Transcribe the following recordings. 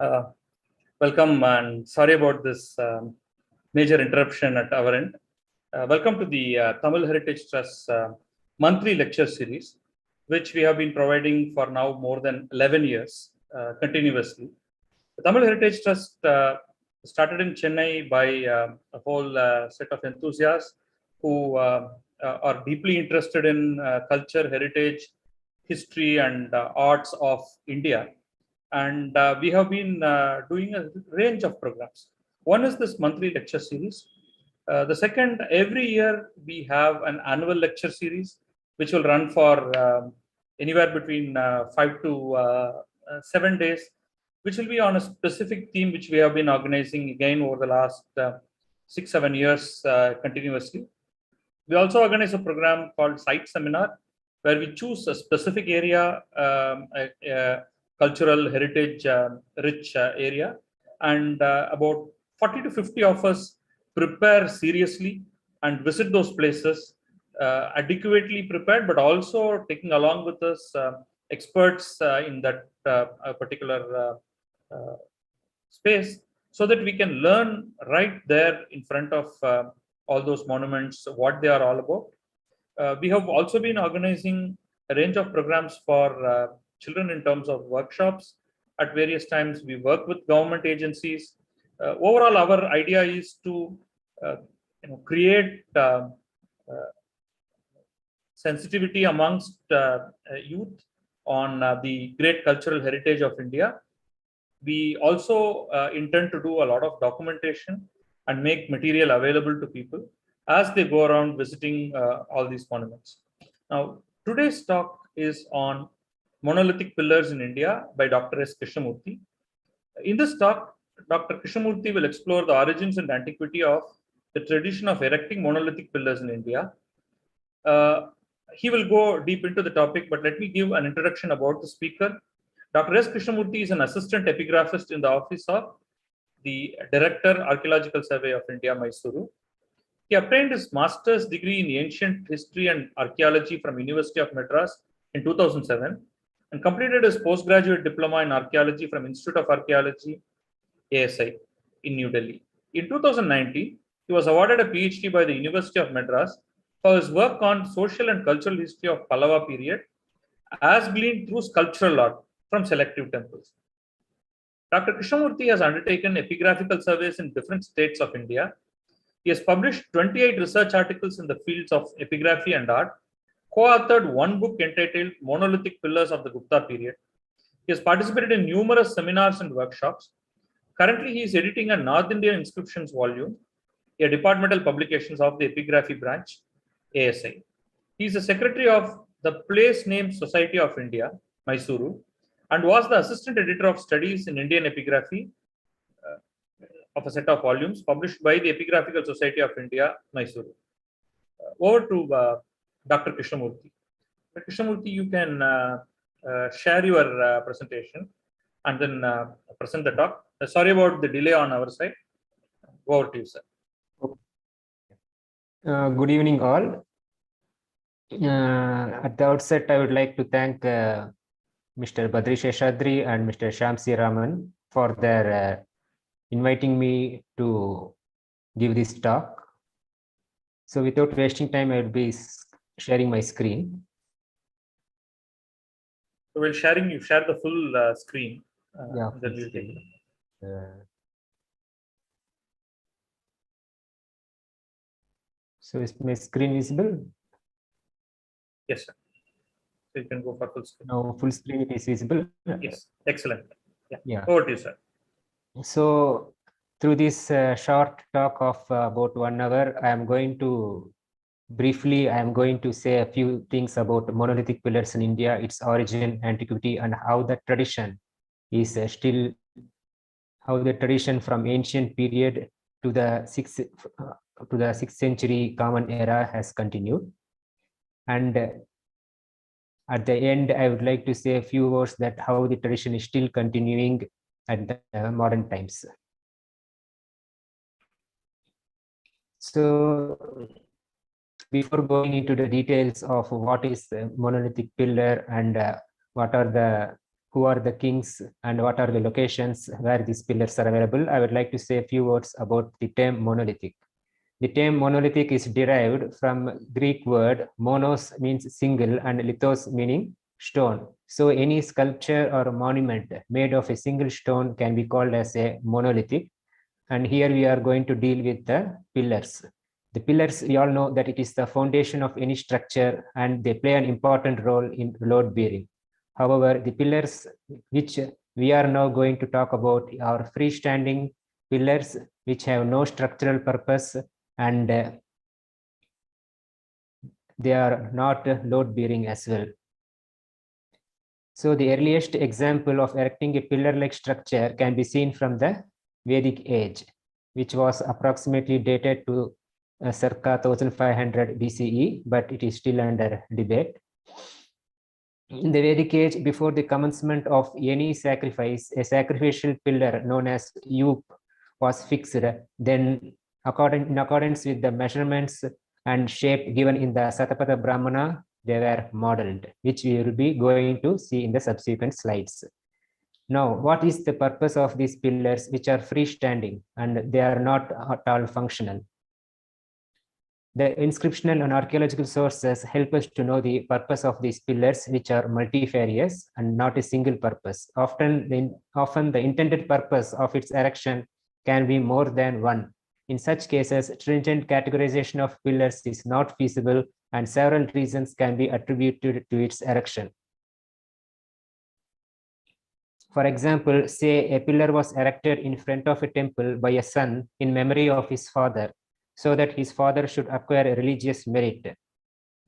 Uh, Welcome and sorry about this major interruption at our end. Welcome to the Tamil Heritage Trust monthly lecture series, which we have been providing for now more than 11 years continuously. The Tamil Heritage Trust started in Chennai by a whole set of enthusiasts who are deeply interested in culture, heritage, history, and arts of India. And we have been doing a range of programs. One is this monthly lecture series. The second, every year we have an annual lecture series, which will run for anywhere between 5 to 7 days, which will be on a specific theme, which we have been organizing again over the last 6-7 years continuously. We also organize a program called Site Seminar, where we choose a specific area, cultural heritage rich area, and about 40 to 50 of us prepare seriously and visit those places adequately prepared, but also taking along with us experts in that particular space, so that we can learn right there in front of all those monuments what they are all about. We have also been organizing a range of programs for children in terms of workshops. At various times, we work with government agencies. Overall, our idea is to create sensitivity amongst youth on the great cultural heritage of India. We also intend to do a lot of documentation and make material available to people as they go around visiting all these monuments. Now, today's talk is on Monolithic Pillars in India by Dr. S. Krishnamurthy. In this talk, Dr. Krishnamurthy will explore the origins and antiquity of the tradition of erecting monolithic pillars in India. He will go deep into the topic, but let me give an introduction about the speaker. Dr. S. Krishnamurthy is an assistant epigraphist in the office of the Director, Archaeological Survey of India, Mysuru. He obtained his master's degree in ancient history and archaeology from University of Madras in 2007 and completed his postgraduate diploma in archaeology from Institute of Archaeology, ASI, in New Delhi. In 2019, he was awarded a PhD by the University of Madras for his work on social and cultural history of Pallava period, as gleaned through sculptural art from selective temples. Dr. Krishnamurthy has undertaken epigraphical surveys in different states of India. He has published 28 research articles in the fields of epigraphy and art, co-authored one book entitled Monolithic Pillars of the Gupta period. He has participated in numerous seminars and workshops. Currently, he is editing a North Indian inscriptions volume, a departmental publications of the Epigraphy branch, ASI. He is the secretary of the Place Name Society of India, Mysuru, and was the assistant editor of studies in Indian epigraphy of a set of volumes published by the Epigraphical Society of India, Mysuru. Over to Dr. Krishnamurthy. Dr. Krishnamurthy, you can share your presentation and then present the talk. Sorry about the delay on our side. Over to you, sir. Good evening, all. At the outset, I would like to thank Mr. Badri Sheshadri and Mr. Shamsi Raman for their inviting me to give this talk. So without wasting time, I will be sharing my screen. So while sharing, you share the full screen. Yeah. Then we'll take it. So is my screen visible? Yes, sir. So you can go for full screen. Now full screen it is visible. Yes, excellent. Yeah. Over to you, sir. So through this short talk of about 1 hour, I am going to say a few things about monolithic pillars in India, its origin, antiquity, and how the tradition is how the tradition from ancient period to the 6th century common era has continued. And at the end, I would like to say a few words that how the tradition is still continuing at the modern times. So before going into the details of what is a monolithic pillar and what are the who are the kings and what are the locations where these pillars are available, I would like to say a few words about the term monolithic. The term monolithic is derived from Greek word monos means single and lithos meaning stone. So any sculpture or monument made of a single stone can be called as a monolithic. And here we are going to deal with the pillars. The pillars, we all know that it is the foundation of any structure and they play an important role in load bearing. However, the pillars which we are now going to talk about are freestanding pillars which have no structural purpose and they are not load bearing as well. So the earliest example of erecting a pillar-like structure can be seen from the Vedic Age, which was approximately dated to circa 1500 BCE, but it is still under debate. In the Vedic Age, before the commencement of any sacrifice, a sacrificial pillar known as Yupa was fixed. Then, in accordance with the measurements and shape given in the Satapada Brahmana, they were modeled, which we will be going to see in the subsequent slides. Now, what is the purpose of these pillars, which are freestanding and they are not at all functional? The inscriptional and archaeological sources help us to know the purpose of these pillars, which are multifarious and not a single purpose. Often the intended purpose of its erection can be more than one. In such cases, stringent categorization of pillars is not feasible and several reasons can be attributed to its erection. For example, say a pillar was erected in front of a temple by a son in memory of his father, so that his father should acquire religious merit.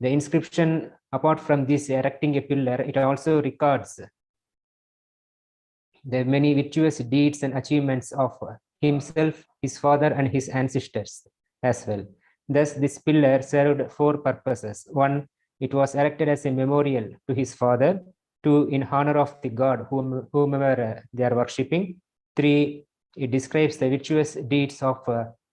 The inscription, apart from this erecting a pillar, it also records the many virtuous deeds and achievements of himself, his father, and his ancestors as well. Thus, this pillar served four purposes. One, it was erected as a memorial to his father. Two, in honor of the god whomever they are worshipping. Three, it describes the virtuous deeds of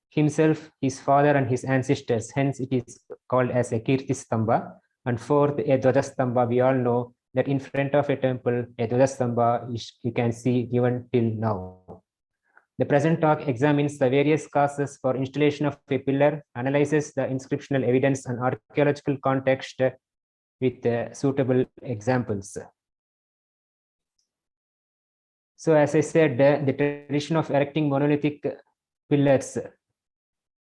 himself, his father, and his ancestors. Hence, it is called as a Kirti Stamba. And fourth, a Dwaja Stamba. We all know that in front of a temple, a Dwaja Stamba you can see even till now. The present talk examines the various causes for installation of a pillar, analyzes the inscriptional evidence and archaeological context with suitable examples. So, as I said, the tradition of erecting monolithic pillars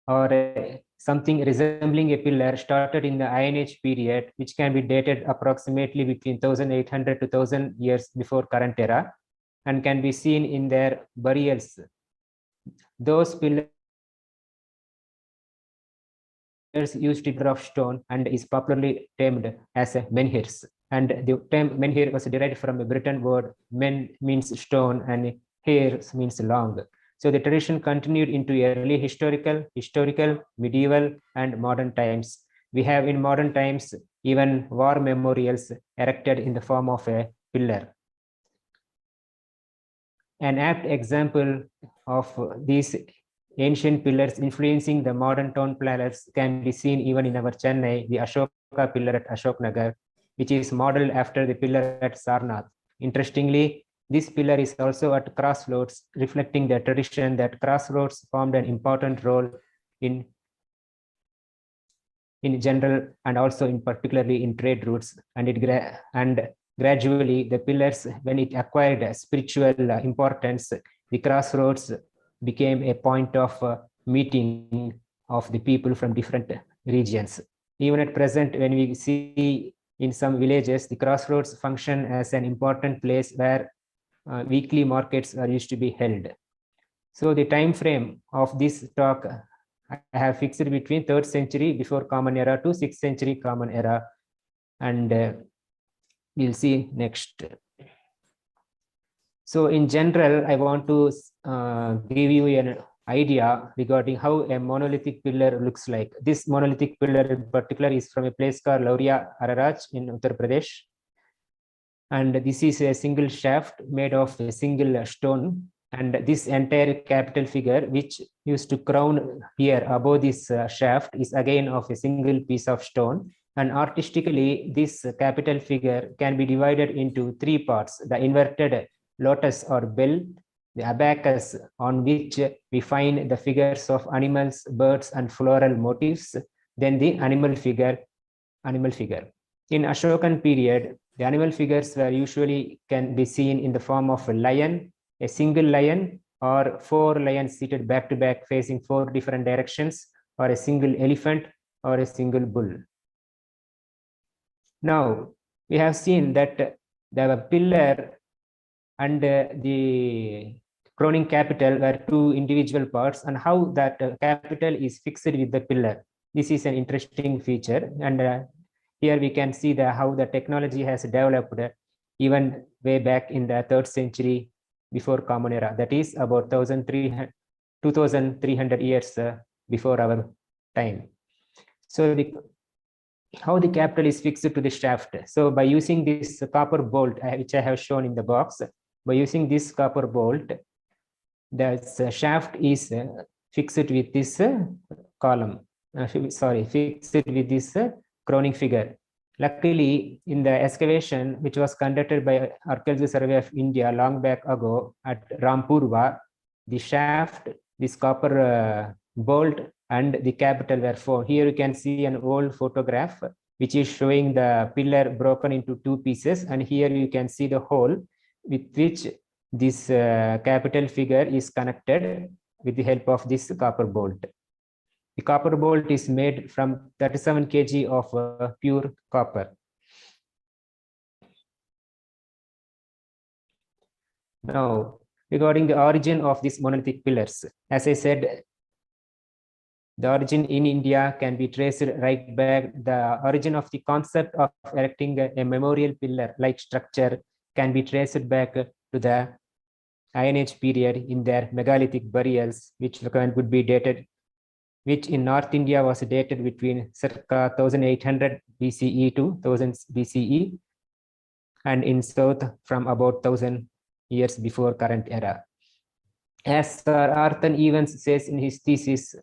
or something resembling a pillar started in the Iron Age period, which can be dated approximately between 1800 to 1000 years before current era, and can be seen in their burials. Those pillars used to of stone and is popularly termed as menhirs. And the term menhir was derived from a Breton word. Men means stone and hairs means long. So the tradition continued into early historical, medieval, and modern times. We have in modern times even war memorials erected in the form of a pillar. An apt example of these ancient pillars influencing the modern town planners can be seen even in our Chennai, the ASOKA pillar at Ashoknagar, which is modeled after the pillar at Sarnath. Interestingly, this pillar is also at crossroads, reflecting the tradition that crossroads formed an important role in general and also in particularly in trade routes. And gradually the pillars, when it acquired spiritual importance, the crossroads became a point of meeting of the people from different regions. Even at present, when we see in some villages, the crossroads function as an important place where weekly markets are used to be held. So the time frame of this talk I have fixed between 3rd century before Common Era to 6th century Common Era, and we'll see next. So in general, I want to give you an idea regarding how a monolithic pillar looks like. This monolithic pillar in particular is from a place called Lauria Ararach in Uttar Pradesh. And this is a single shaft made of a single stone. And this entire capital figure, which used to crown here above this shaft, is again of a single piece of stone. And artistically, this capital figure can be divided into three parts: the inverted lotus or bell, the abacus on which we find the figures of animals, birds, and floral motifs, then the animal figure. In Ashokan period, the animal figures were usually can be seen in the form of a lion, a single lion, or four lions seated back to back facing four different directions, or a single elephant, or a single bull. Now, we have seen that the pillar and the crowning capital were two individual parts, and how that capital is fixed with the pillar. This is an interesting feature, and here we can see how the technology has developed even way back in the 3rd century before Common Era. That is about 2,300 years before our time. So how the capital is fixed to the shaft. So by using this copper bolt, which I have shown in the box, by using this copper bolt, the shaft is fixed with this column. Fixed with this crowning figure. Luckily, in the excavation which was conducted by Archaeological Survey of India long back ago at Rampurva, the shaft, this copper bolt, and the capital were found. Here you can see an old photograph which is showing the pillar broken into two pieces, and here you can see the hole with which this capital figure is connected with the help of this copper bolt. The copper bolt is made from 37 kg of pure copper. Now, regarding the origin of these monolithic pillars, as I said, the origin in India can be traced right back. The origin of the concept of erecting a memorial pillar-like structure can be traced back to the Iron Age period in their megalithic burials, which would be dated, which in North India was dated between circa 1800 BCE to 1000 BCE, and in South from about 1000 years before current era. As Sir Arthur Evans says in his thesis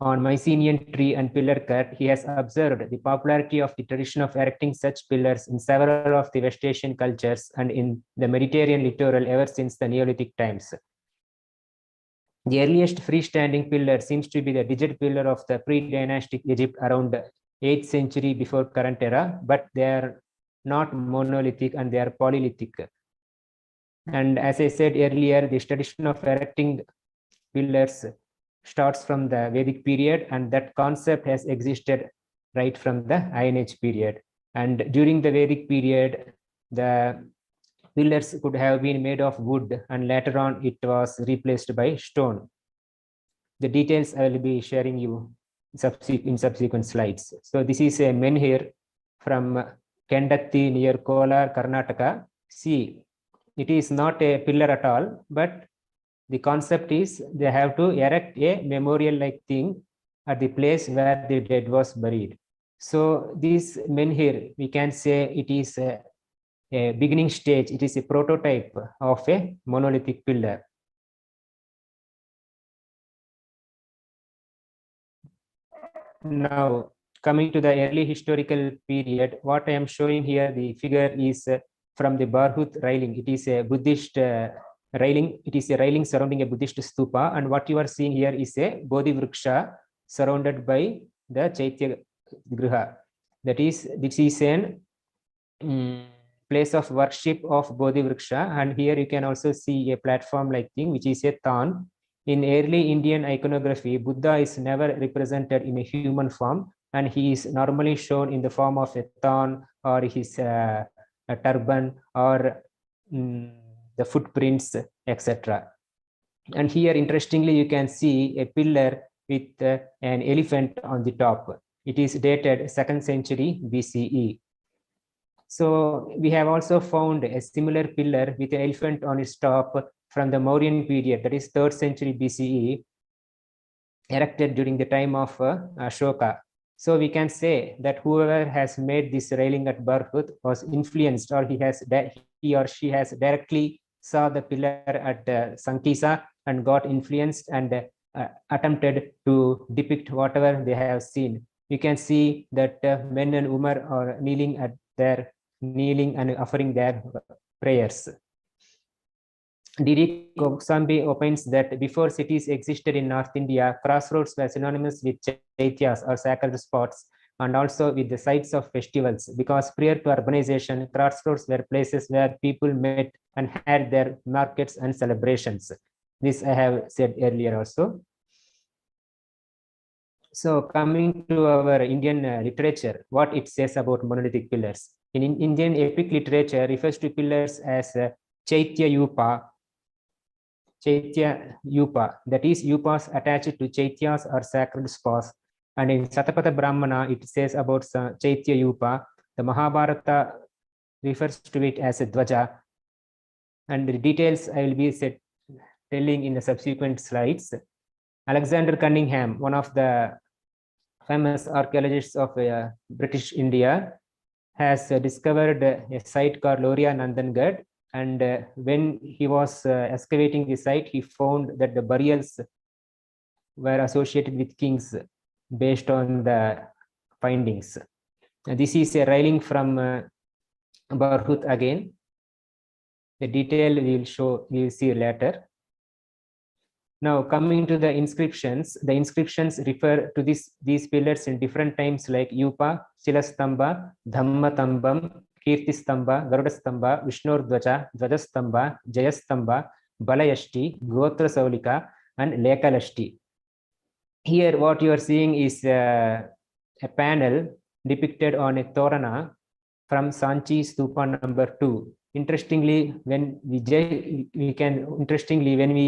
on Mycenaean tree and pillar cut, he has observed the popularity of the tradition of erecting such pillars in several of the West Asian cultures and in the Mediterranean littoral ever since the Neolithic times. The earliest freestanding pillar seems to be the digit pillar of the pre-dynastic Egypt around the 8th century before current era, but they are not monolithic and they are polylithic. And as I said earlier, this tradition of erecting pillars starts from the Vedic period, and that concept has existed right from the Iron Age period. And during the Vedic period, the pillars could have been made of wood, and later on it was replaced by stone. The details I will be sharing you in subsequent slides. So this is a menhir from Kendatti near Kolar, Karnataka. See, it is not a pillar at all, but the concept is they have to erect a memorial-like thing at the place where the dead was buried. So this menhir, we can say it is a beginning stage. It is a prototype of a monolithic pillar. Now, coming to the early historical period, what I am showing here, the figure is from the Barhut railing. It is a Buddhist railing. It is a railing surrounding a Buddhist stupa, and what you are seeing here is a Bodhi Vriksha surrounded by the Chaitya Griha. That is, this is an place of worship of Bodhi Vriksha, and here you can also see a platform-like thing, which is a Tan. In early Indian iconography, Buddha is never represented in a human form, and he is normally shown in the form of a Tan or his a turban or the footprints, etc. And here, interestingly, you can see a pillar with an elephant on the top. It is dated 2nd century BCE. So we have also found a similar pillar with an elephant on its top from the Mauryan period, that is 3rd century BCE, erected during the time of Ashoka. So we can say that whoever has made this railing at Barhut was influenced, or he or she has directly saw the pillar at Sankisa and got influenced and attempted to depict whatever they have seen You can see that men and women are kneeling and offering their prayers. D.D. Kosambi opines that before cities existed in North India, crossroads were synonymous with chaityas or sacred spots, and also with the sites of festivals, because prior to urbanization, crossroads were places where people met and had their markets and celebrations. This I have said earlier also. So coming to our Indian literature, what it says about monolithic pillars. In Indian epic literature refers to pillars as Chaitya Yupa, that is Yupas attached to Chaityas or sacred spots. And in Satapatha Brahmana, it says about Chaitya Yupa. The Mahabharata refers to it as a Dwaja. And the details I will be telling in the subsequent slides. Alexander Cunningham, one of the famous archaeologists of British India, has discovered a site called Loria Nandangad. And when he was excavating the site, he found that the burials were associated with kings based on the findings. This is a railing from Barhut again. The detail we will see later. Now coming to the inscriptions refer to these pillars in different times like Yupa, Shilastamba, Dhammatambam, Kirtistamba, Garudastamba, Vishnurdvaja, Dvajastamba, Jayastamba, Balayashti, Gotra Saulika, and Lekalashti. Here what you are seeing is a panel depicted on a Torana from Sanchi Stupa number 2. Interestingly, when we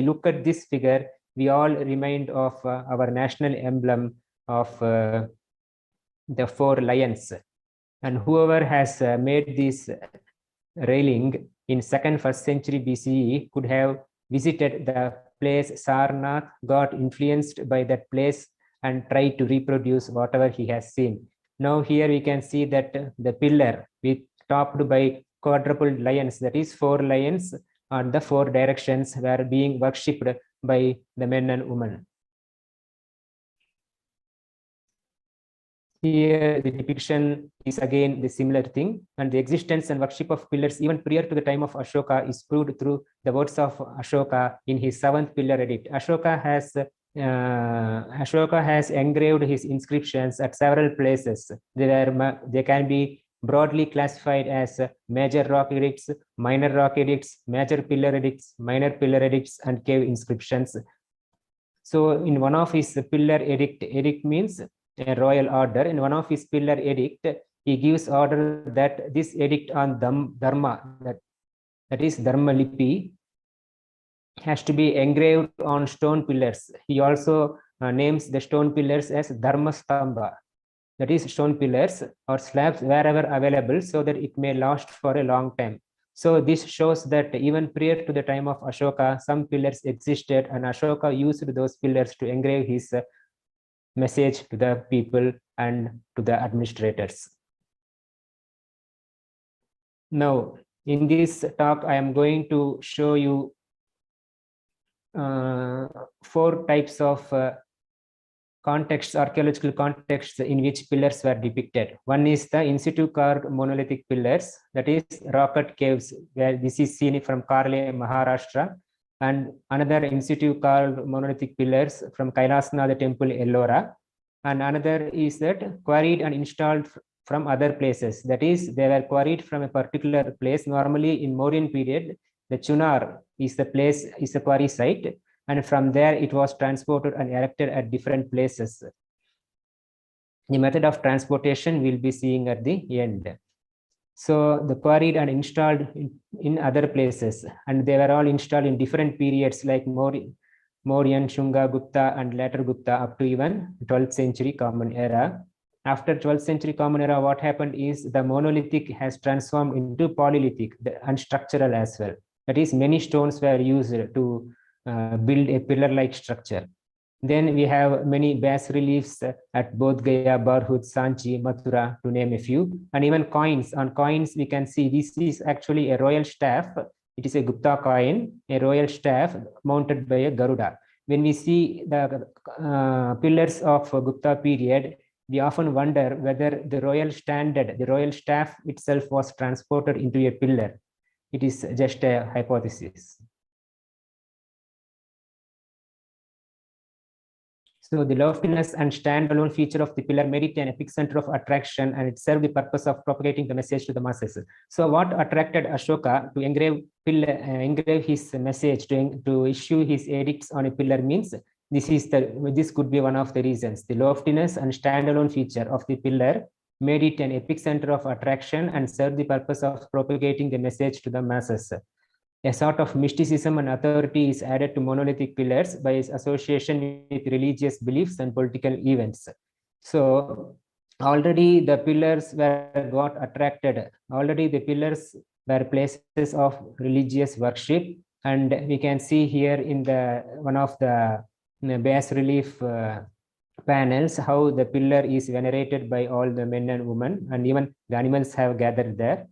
look at this figure, we all remind of our national emblem of the 4 lions. And whoever has made this railing in 1st century BCE could have visited the place Sarnath, got influenced by that place, and tried to reproduce whatever he has seen. Now here we can see that the pillar with topped by quadruple lions, that is 4 lions on the 4 directions, were being worshipped by the men and women. Here the depiction is again the similar thing, and the existence and worship of pillars even prior to the time of Ashoka is proved through the words of Ashoka in his 7th pillar edict. Ashoka has engraved his inscriptions at several places. They can be broadly classified as major rock edicts, minor rock edicts, major pillar edicts, minor pillar edicts, and cave inscriptions. So in one of his pillar edict means a royal order. In one of his pillar edict, he gives order that this edict on Dharma, that is Dharma Lipi, has to be engraved on stone pillars. He also names the stone pillars as Dharma Stamba, that is stone pillars or slabs wherever available, so that it may last for a long time. So this shows that even prior to the time of Ashoka, some pillars existed, and Ashoka used those pillars to engrave his message to the people and to the administrators. Now, in this talk, I am going to show you 4 types of contexts, archaeological contexts in which pillars were depicted. One is the in situ carved monolithic pillars, that is rock-cut caves, where this is seen from Karle, Maharashtra, and another in situ carved monolithic pillars from Kailasnath temple, Ellora, and another is that quarried and installed from other places, that is they were quarried from a particular place. Normally in Mauryan period, the Chunar is the quarry site, and from there it was transported and erected at different places. The method of transportation we'll be seeing at the end. So the quarried and installed in other places, and they were all installed in different periods like Mauryan, Shunga, Gupta, and later Gupta up to even 12th century Common Era. After 12th century Common Era, what happened is the monolithic has transformed into polylithic and structural as well. That is, many stones were used to build a pillar-like structure. Then we have many bas reliefs at Bodh Gaya, Barhut, Sanchi, Mathura, to name a few, and even coins. On coins, we can see this is actually a royal staff. It is a Gupta coin, a royal staff mounted by a Garuda. When we see the pillars of Gupta period, we often wonder whether the royal standard, the royal staff itself was transported into a pillar. It is just a hypothesis. So the loftiness and standalone feature of the pillar made it an epicenter of attraction, and it served the purpose of propagating the message to the masses. So what attracted Ashoka to engrave his message, to issue his edicts on a pillar means this could be one of the reasons. The loftiness and standalone feature of the pillar made it an epicenter of attraction and served the purpose of propagating the message to the masses. A sort of mysticism and authority is added to monolithic pillars by its association with religious beliefs and political events. So already the pillars got attracted. Already the pillars were places of religious worship, and we can see here in the one of the bas relief panels how the pillar is venerated by all the men and women, and even the animals have gathered there.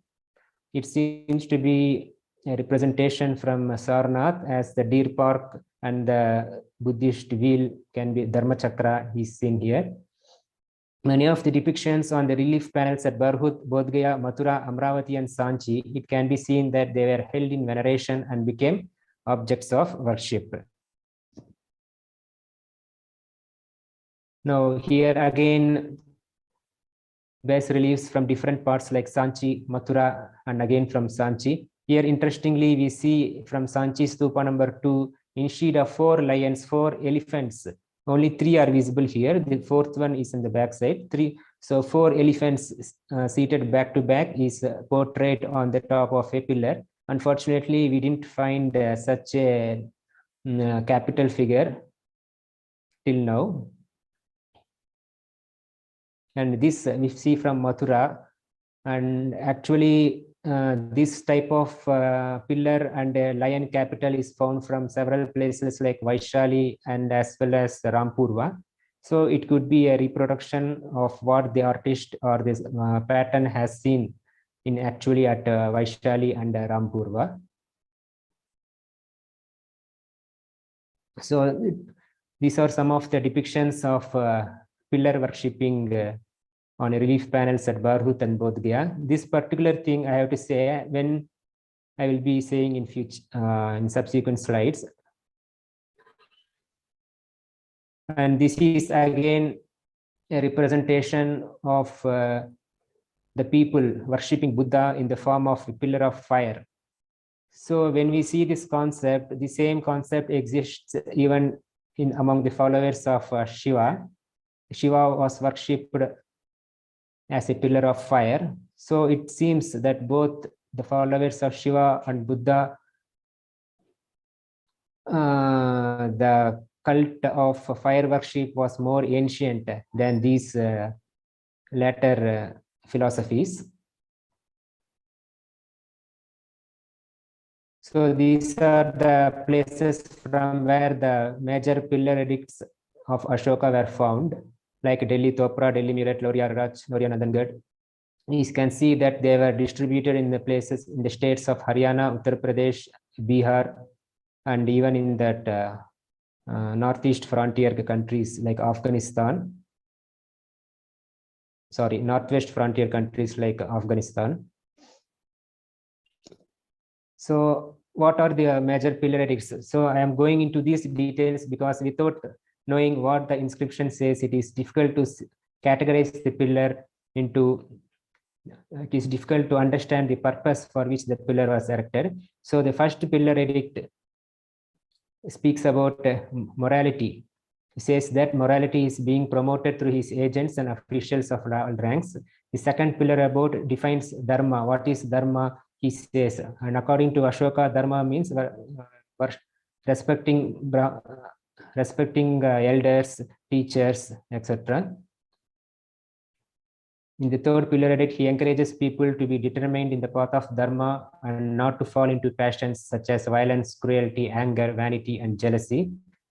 It seems to be a representation from Sarnath, as the deer park and the Buddhist wheel can be Dharma Chakra is seen here. Many of the depictions on the relief panels at Barhut, Bodh Gaya, Mathura, Amravati, and Sanchi, it can be seen that they were held in veneration and became objects of worship. Now here again, bas reliefs from different parts like Sanchi, Mathura, and again from Sanchi. Here, interestingly, we see from Sanchi Stupa number 2, instead of 4 lions, 4 elephants. Only 3 are visible here. The 4th one is in the back side. 4 elephants seated back to back is portrayed on the top of a pillar. Unfortunately, we didn't find such a capital figure till now. And this we see from Mathura, and actually this type of pillar and lion capital is found from several places like Vaishali and as well as Rampurva. So it could be a reproduction of what the artist or this pattern has seen in actually at Vaishali and Rampurva. So these are some of the depictions of pillar worshipping on relief panels at Barhut and Bodh Gaya. This particular thing I have to say when I will be saying in future in subsequent slides. And this is again a representation of the people worshipping Buddha in the form of a pillar of fire. So when we see this concept, the same concept exists even in among the followers of Shiva. Shiva was worshipped as a pillar of fire. So it seems that both the followers of Shiva and Buddha, the cult of fire worship was more ancient than these latter philosophies. So these are the places from where the major pillar edicts of Ashoka were found, like Delhi Topra, Delhi Meerut, Loria Raj, Loria Nandangad. You can see that they were distributed in the places in the states of Haryana, Uttar Pradesh, Bihar, and even in that northeast frontier countries like Afghanistan. Sorry, northwest frontier countries like Afghanistan. So what are the major pillar edicts? So I am going into these details because without knowing what the inscription says, it is difficult to categorize the pillar into, it is difficult to understand the purpose for which the pillar was erected. So the first pillar edict speaks about morality. It says that morality is being promoted through his agents and officials of all ranks. The second pillar about defines dharma. What is dharma? He says, and according to Ashoka, dharma means respecting elders, teachers, etc. In the third pillar edict, he encourages people to be determined in the path of dharma and not to fall into passions such as violence, cruelty, anger, vanity, and jealousy.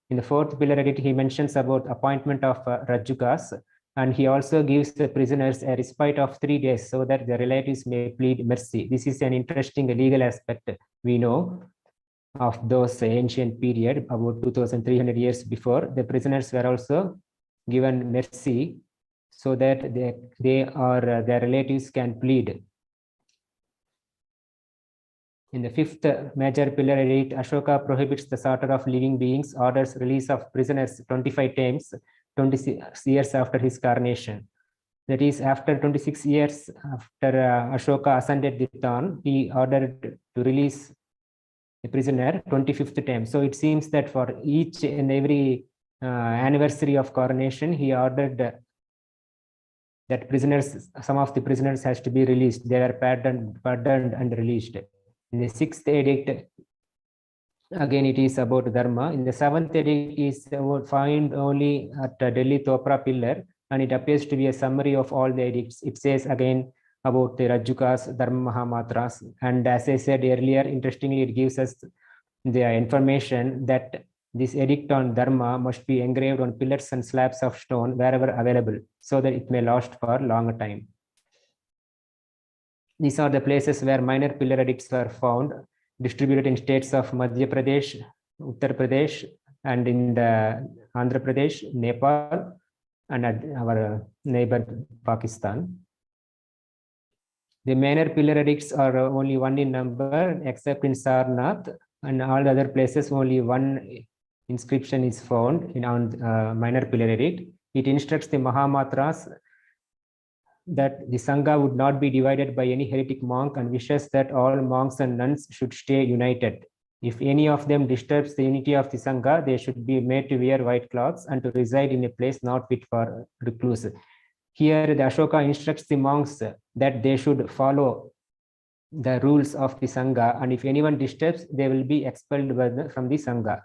In the fourth pillar edict, he mentions about appointment of Rajukas, and he also gives the prisoners a respite of 3 days so that the relatives may plead mercy. This is an interesting legal aspect we know of those ancient period, about 2,300 years before. The prisoners were also given mercy so that they or their relatives can plead. In the fifth major pillar edict, Ashoka prohibits the slaughter of living beings, orders release of prisoners 25 times, 26 years after his coronation. That is, after 26 years after Ashoka ascended the throne, he ordered to release a prisoner 25th time. So it seems that for each and every anniversary of coronation, he ordered that prisoners, some of the prisoners has to be released. They are pardoned and released. In the sixth edict, again it is about dharma. In the seventh edict is found only at Delhi Topra pillar, and it appears to be a summary of all the edicts. It says again about the Rajukas, Dharma Mahamatras, and as I said earlier, interestingly, it gives us the information that this edict on dharma must be engraved on pillars and slabs of stone wherever available, so that it may last for a longer time. These are the places where minor pillar edicts were found, distributed in states of Madhya Pradesh, Uttar Pradesh, and in the Andhra Pradesh, Nepal, and our neighbor Pakistan. The minor pillar edicts are only one in number, except in Sarnath, and all the other places only one inscription is found in minor pillar edict. It instructs the Mahamatras that the Sangha would not be divided by any heretic monk, and wishes that all monks and nuns should stay united. If any of them disturbs the unity of the Sangha, they should be made to wear white clothes and to reside in a place not fit for recluse. Here, the Ashoka instructs the monks that they should follow the rules of the Sangha, and if anyone disturbs, they will be expelled from the Sangha.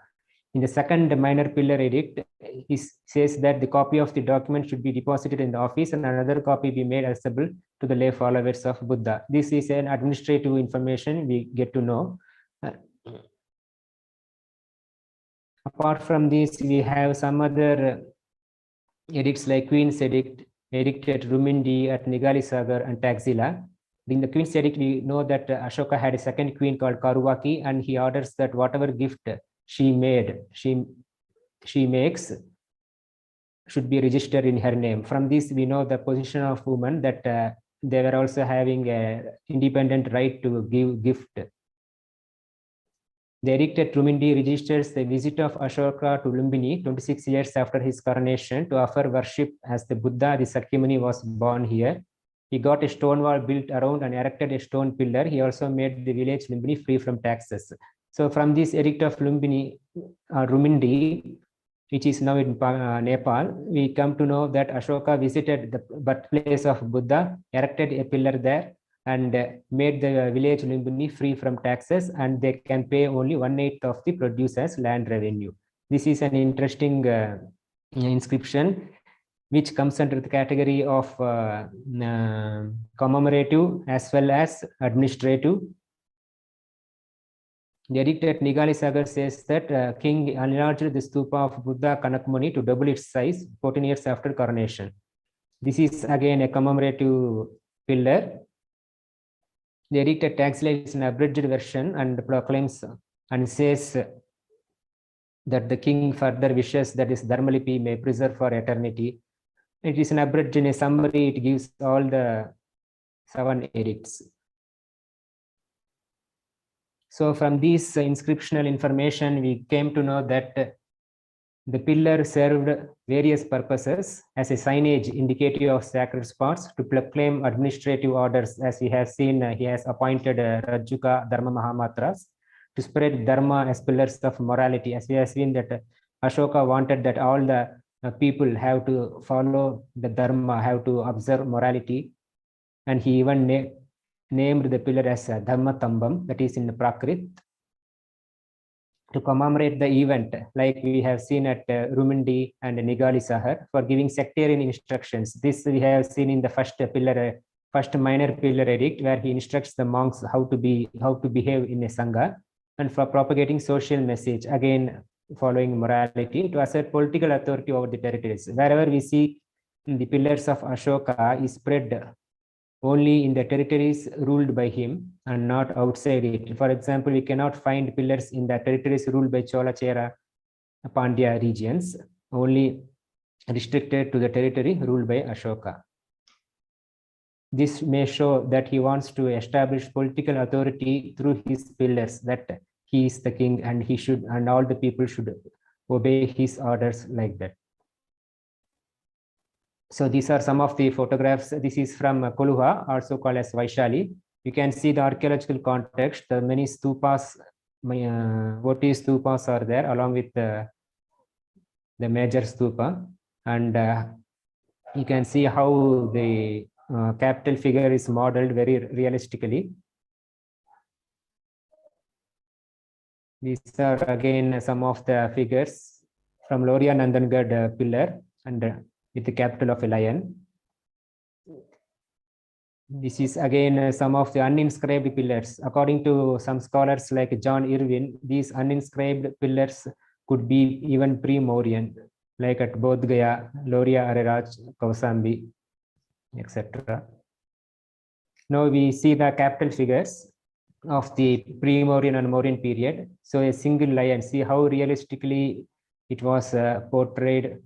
In the second minor pillar edict, he says that the copy of the document should be deposited in the office and another copy be made accessible to the lay followers of Buddha. This is an administrative information we get to know. Apart from this, we have some other edicts like Queen's Edict, Edict at Rumindi, at Nigali Sagar, and Taxila. In the Queen's Edict, we know that Ashoka had a second queen called Karuvaki, and he orders that whatever gift she makes should be registered in her name. From this, we know the position of women, that they were also having an independent right to give gift. The Edict at Rumindi registers the visit of Ashoka to Lumbini 26 years after his coronation to offer worship as the Buddha, the Sakyamuni, was born here. He got a stone wall built around and erected a stone pillar. He also made the village Lumbini free from taxes. So from this Edict of Lumbini, Rumindi, which is now in Nepal, we come to know that Ashoka visited the birthplace of Buddha, erected a pillar there, and made the village Lumbini free from taxes, and they can pay only 1/8 of the produce as land revenue. This is an interesting inscription, which comes under the category of commemorative as well as administrative. The edict at Nigali Sagar says that king enlarged the stupa of Buddha Kanakmuni to double its size 14 years after coronation. This is again a commemorative pillar. The edict at Taxila is an abridged version and proclaims and says that the king further wishes that his Dharmalipi may preserve for eternity. It is an abridged. In a summary, it gives all the 7 edicts. So from this inscriptional information, we came to know that the pillar served various purposes as a signage indicative of sacred spots, to proclaim administrative orders. As we have seen, he has appointed Rajuka Dharma Mahamatras to spread Dharma as pillars of morality. As we have seen that Ashoka wanted that all the people have to follow the Dharma, have to observe morality. And he even named the pillar as Dhamma Tambam, that is in the Prakrit, to commemorate the event, like we have seen at Rumindi and Nigali Sahar, for giving sectarian instructions. This we have seen in the first minor pillar edict, where he instructs the monks how to behave in a Sangha, and for propagating social message, again following morality, to assert political authority over the territories. Wherever we see the pillars of Ashoka is spread only in the territories ruled by him and not outside it. For example, we cannot find pillars in the territories ruled by Chola, Chera, Pandya regions. Only restricted to the territory ruled by Ashoka. This may show that he wants to establish political authority through his pillars, that he is the king and he should, and all the people should obey his orders like that. So these are some of the photographs. This is from Koluha, also called as Vaishali. You can see the archaeological context. The many stupas, voti stupas are there along with the major stupa, and you can see how the capital figure is modeled very realistically. These are again some of the figures from Loria Nandangad pillar and with the capital of a lion. This is again some of the uninscribed pillars. According to some scholars like John Irwin, these uninscribed pillars could be even pre-Mauryan, like at Bodh Gaya, Loria Araraj, Kausambi, etc. Now we see the capital figures of the pre-Mauryan and Mauryan period. So a single lion, see how realistically it was portrayed.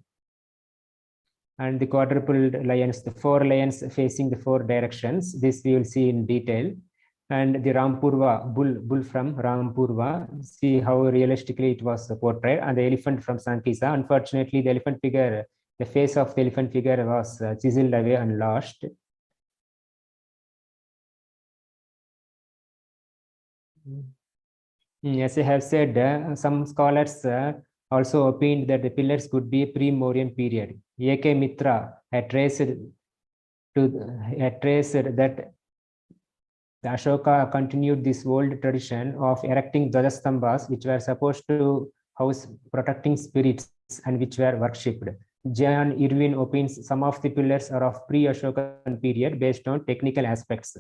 And the quadruple lions, the 4 lions facing the 4 directions. This we will see in detail. And the Rampurva, bull from Rampurva, see how realistically it was portrayed. And the elephant from Sankisa. Unfortunately, the elephant figure, the face of the elephant figure was chiseled away and lost. As I have said, some scholars also opined that the pillars could be pre-Mauryan period. A.K. Mitra had traced that the Ashoka continued this old tradition of erecting Dwajastambhas, which were supposed to house protecting spirits and which were worshipped. John Irwin opines some of the pillars are of pre-Ashokan period based on technical aspects.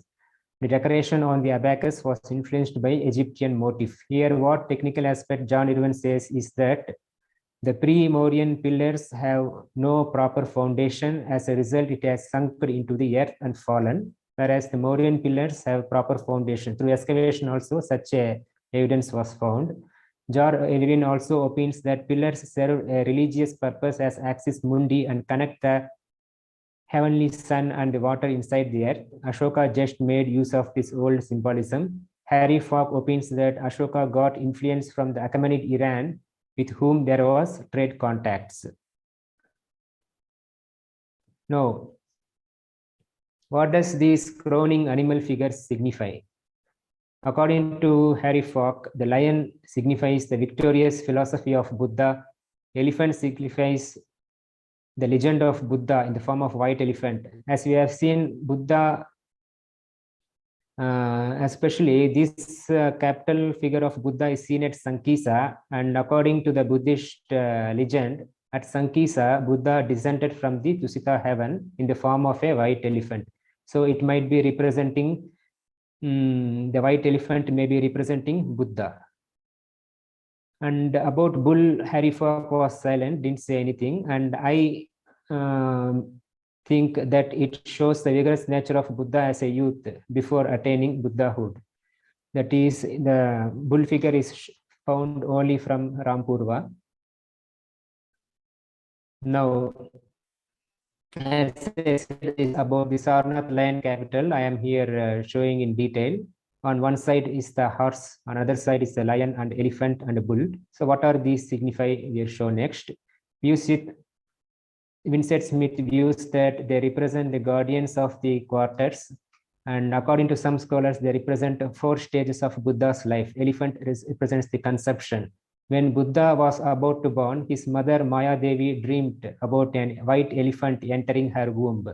The decoration on the abacus was influenced by Egyptian motif. Here, what technical aspect John Irwin says is that the pre-Mauryan pillars have no proper foundation. As a result, it has sunk into the earth and fallen, whereas the Mauryan pillars have proper foundation. Through excavation also, such a evidence was found. John Irwin also opines that pillars serve a religious purpose as axis mundi and connect the heavenly sun and the water inside the earth. Ashoka just made use of this old symbolism. Harry Falk opines that Ashoka got influence from the Achaemenid Iran, with whom there was trade contacts. Now, what does these crowning animal figures signify? According to Harry Falk, the lion signifies the victorious philosophy of Buddha. Elephant signifies the legend of Buddha in the form of white elephant. As we have seen, Buddha, especially this capital figure of Buddha is seen at Sankisa, and according to the Buddhist legend, at Sankisa, Buddha descended from the Tusita heaven in the form of a white elephant. So it might be representing, the white elephant may be representing Buddha. And about bull, Harry Falk was silent, didn't say anything. And I think that it shows the vigorous nature of Buddha as a youth before attaining Buddhahood. That is, the bull figure is found only from Rampurva. Now, as I said, is about the Sarnath lion capital, I am here showing in detail. On one side is the horse, on other side is the lion and elephant and a bull. So what are these signify? We'll show next. Vincent Smith views that they represent the guardians of the quarters. And according to some scholars, they represent 4 stages of Buddha's life. Elephant represents the conception. When Buddha was about to born, his mother Maya Devi dreamed about a white elephant entering her womb.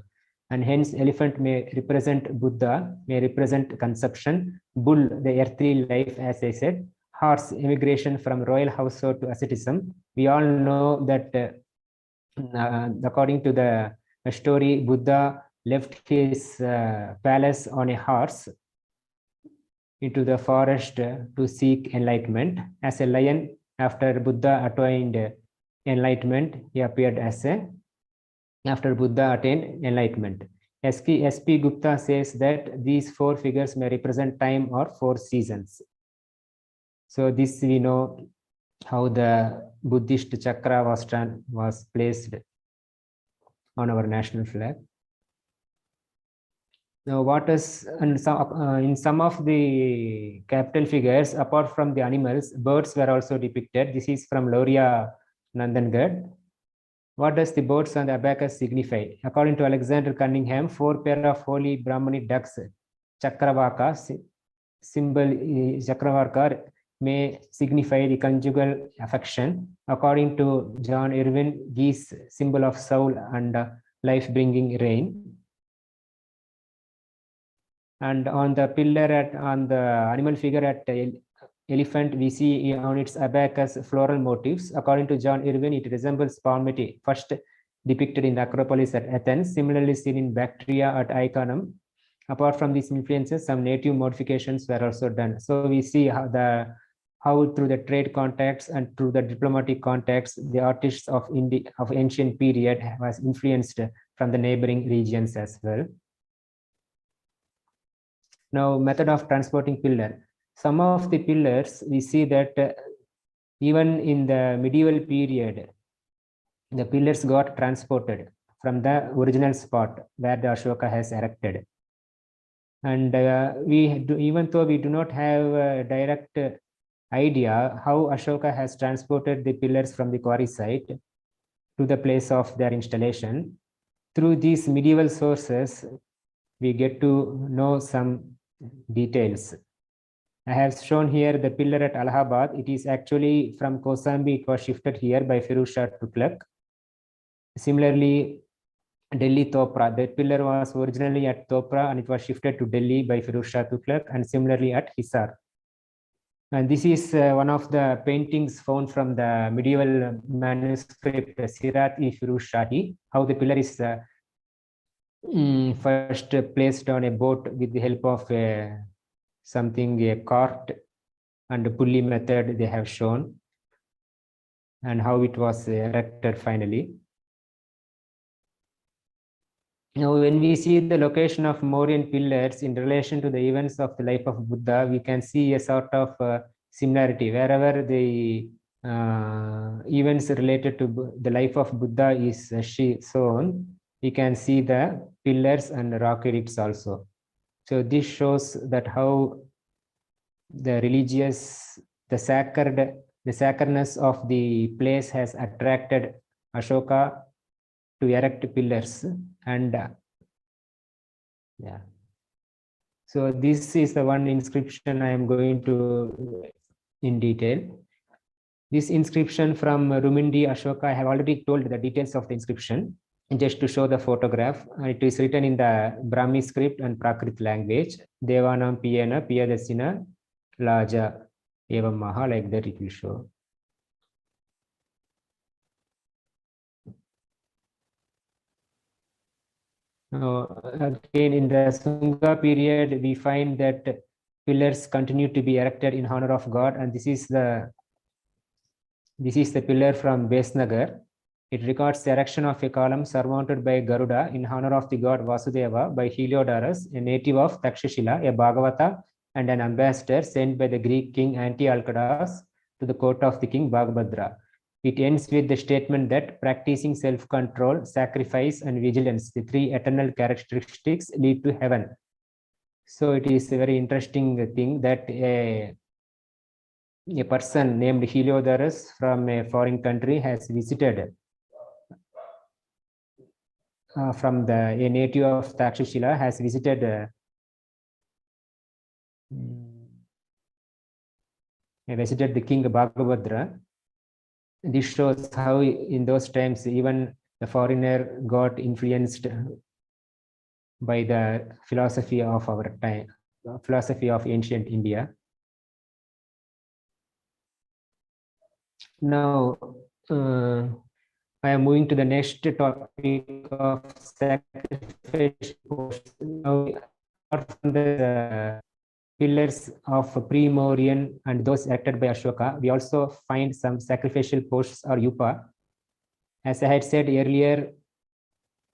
And hence elephant may represent Buddha, may represent conception. Bull, the earthly life, as I said. Horse, immigration from royal household to asceticism. We all know that according to the story, Buddha left his palace on a horse into the forest to seek enlightenment. As a lion, after Buddha attained enlightenment, he appeared as a after Buddha attained enlightenment. S.P. Gupta says that these 4 figures may represent time or 4 seasons. So this we know how the Buddhist chakra was placed on our national flag. Now, what is and in some of the capital figures, apart from the animals, birds were also depicted. This is from Loria Nandangad. What does the birds on the abacus signify? According to Alexander Cunningham, 4 pair of holy Brahmani ducks, Chakravaka, symbol Chakravaka, may signify the conjugal affection. According to John Irwin, geese, symbol of soul and life-bringing rain. And on the pillar on the animal figure at elephant, we see on its abacus floral motifs. According to John Irwin, it resembles palmity, first depicted in the Acropolis at Athens, similarly seen in Bactria at Iconium. Apart from these influences, some native modifications were also done. So we see how through the trade contacts and through the diplomatic contacts, the artists of ancient period was influenced from the neighboring regions as well. Now, method of transporting pillar. Some of the pillars, we see that even in the medieval period, the pillars got transported from the original spot where the Ashoka has erected. And even though we do not have a direct idea how Ashoka has transported the pillars from the quarry site to the place of their installation, through these medieval sources, we get to know some details. I have shown here the pillar at Allahabad. It is actually from Kosambi. It was shifted here by Firuz Shah Tughlaq. Similarly, Delhi Topra. The pillar was originally at Topra and it was shifted to Delhi by Firuz Shah Tughlaq, and similarly at Hisar. And this is one of the paintings found from the medieval manuscript Sirat-e Firuz Shahi, how the pillar is first placed on a boat with the help of a cart and a pulley method they have shown, and how it was erected finally. Now, when we see the location of Mauryan pillars in relation to the events of the life of Buddha, we can see a sort of similarity. Wherever the events related to the life of Buddha is shown, we can see the pillars and rock edicts also. So this shows that how the religious, the sacredness of the place has attracted Ashoka to erect pillars. And yeah, so this is the one inscription I am going to in detail. This inscription from Rumindi Ashoka, I have already told the details of the inscription. Just to show the photograph, it is written in the Brahmi script and Prakrit language. Devanam Piyana Piyadasina Laja Evam Maha, like that it will show. Again, in the Sunga period, we find that pillars continue to be erected in honor of God, and this is the pillar from Besnagar. It records the erection of a column surmounted by Garuda in honor of the god Vasudeva by Heliodorus, a native of Takshashila, a Bhagavata, and an ambassador sent by the Greek king Antiochus to the court of the king Bhagbhadra. It ends with the statement that practicing self-control, sacrifice, and vigilance, the 3 eternal characteristics, lead to heaven. So it is a very interesting thing that a person named Heliodorus from a foreign country has visited a native of Takshashila has visited the king Bhagbhadra. This shows how in those times even the foreigner got influenced by the philosophy of our time, philosophy of ancient India. Now, I am moving to the next topic of sacrificial. Now, apart from the pillars of Pre-Mauryan and those erected by Ashoka, we also find some sacrificial posts or Yupa. As I had said earlier,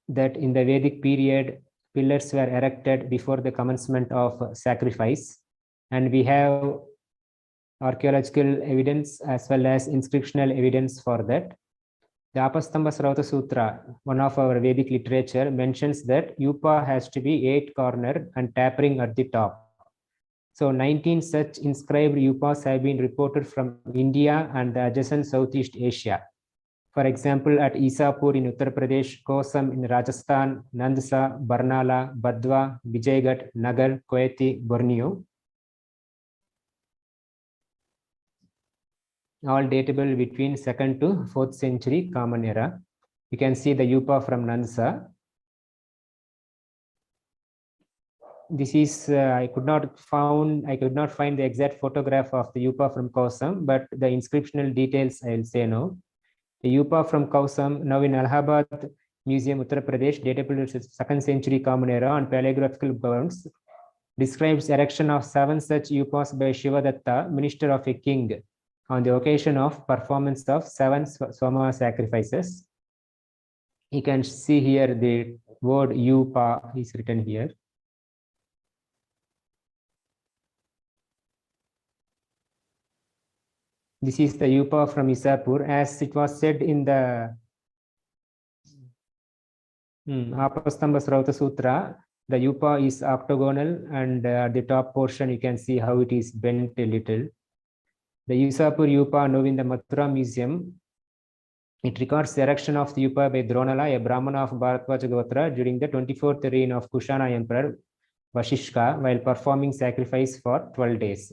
that in the Vedic period, pillars were erected before the commencement of sacrifice, and we have archaeological evidence as well as inscriptional evidence for that. The Apastamba Srauta Sutra, one of our Vedic literature, mentions that Yupa has to be 8-cornered and tapering at the top. So 19 such inscribed Yupas have been reported from India and the adjacent Southeast Asia. For example, at Isapur in Uttar Pradesh, Kosam in Rajasthan, Nandsa, Barnala, Badwa, Vijaygarh, Nagar, Koeti, Borneo, all datable between 2nd to 4th century Common Era. You can see the Yupa from Nandsa. This is I could not find the exact photograph of the Yupa from Kosam, but the inscriptional details I will say no. The Yupa from Kausam, now in Allahabad Museum, Uttar Pradesh, datable to 2nd century Common Era on paleographical grounds, describes erection of 7 such Yupas by Shivadatta, minister of a king, on the occasion of performance of 7 Soma sacrifices. You can see here the word Yupa is written here. This is the Yupa from Isapur, as it was said in the Apastamba Srauta Sutra. The Yupa is octagonal, and at the top portion you can see how it is bent a little. The Isapur Yupa, now in the Mathura Museum, it records the erection of the Yupa by Dronala, a Brahmana of Bharatvaja Gotra, during the 24th reign of Kushana Emperor Vashishka, while performing sacrifice for 12 days.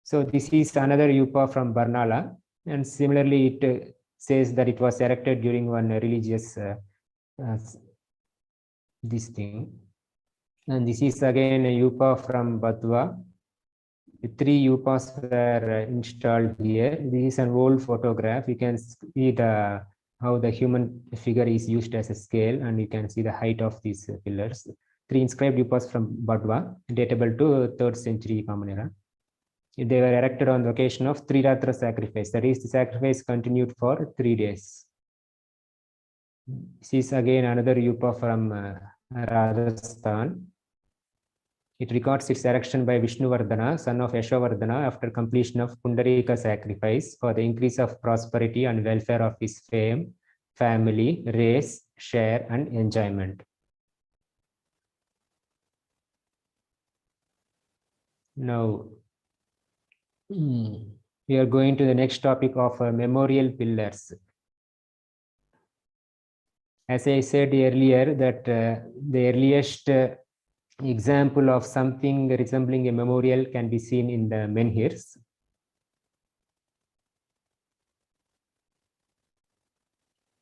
So this is another Yupa from Barnala, and similarly it says that it was erected during one religious this thing. And this is again a Yupa from Badwa. The 3 Yupas were installed here. This is an old photograph. You can see how the human figure is used as a scale, and you can see the height of these pillars. 3 inscribed Yupas from Badwa, datable to 3rd century Common Era. They were erected on the occasion of Triratra sacrifice. That is, the sacrifice continued for 3 days. This is again another Yupa from Rajasthan. It records its erection by Vishnuvardhana, son of Yashovardhana, after completion of Pundarika sacrifice for the increase of prosperity and welfare of his fame, family, race, share, and enjoyment. Now, we are going to the next topic of memorial pillars. As I said earlier, that the earliest example of something resembling a memorial can be seen in the menhirs.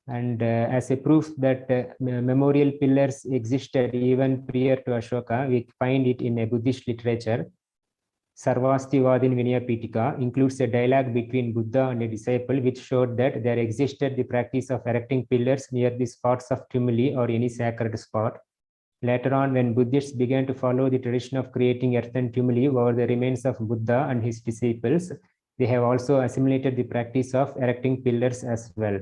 And as a proof that memorial pillars existed even prior to Ashoka, we find it in a Buddhist literature. Sarvastivadin Vinaya Pitika includes a dialogue between Buddha and a disciple, which showed that there existed the practice of erecting pillars near the spots of tumuli or any sacred spot. Later on, when Buddhists began to follow the tradition of creating earthen tumuli over the remains of Buddha and his disciples, they have also assimilated the practice of erecting pillars as well.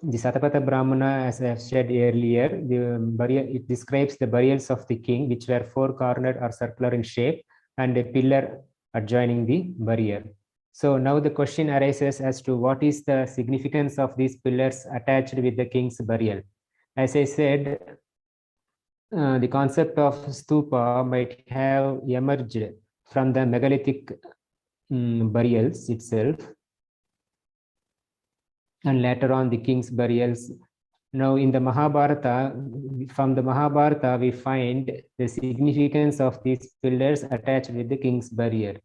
The Satapatha Brahmana, as I have said earlier, it describes the burials of the king, which were 4-cornered or circular in shape, and a pillar adjoining the burial. So now the question arises as to what is the significance of these pillars attached with the king's burial. As I said, the concept of stupa might have emerged from the megalithic burials itself, and later on the king's burials. Now in the Mahabharata, from the Mahabharata, we find the significance of these pillars attached with the king's burial.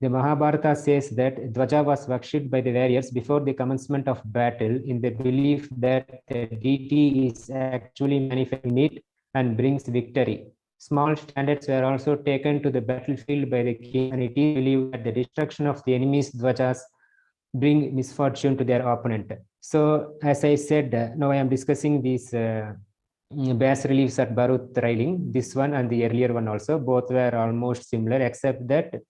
The Mahabharata says that Dwaja was worshipped by the warriors before the commencement of battle in the belief that the deity is actually manifest in it and brings victory. Small standards were also taken to the battlefield by the king, and it is believed that the destruction of the enemy's Dwajas bring misfortune to their opponent. So, as I said, now I am discussing these bas reliefs at Bharuch railing. This one and the earlier one also, both were almost similar, except that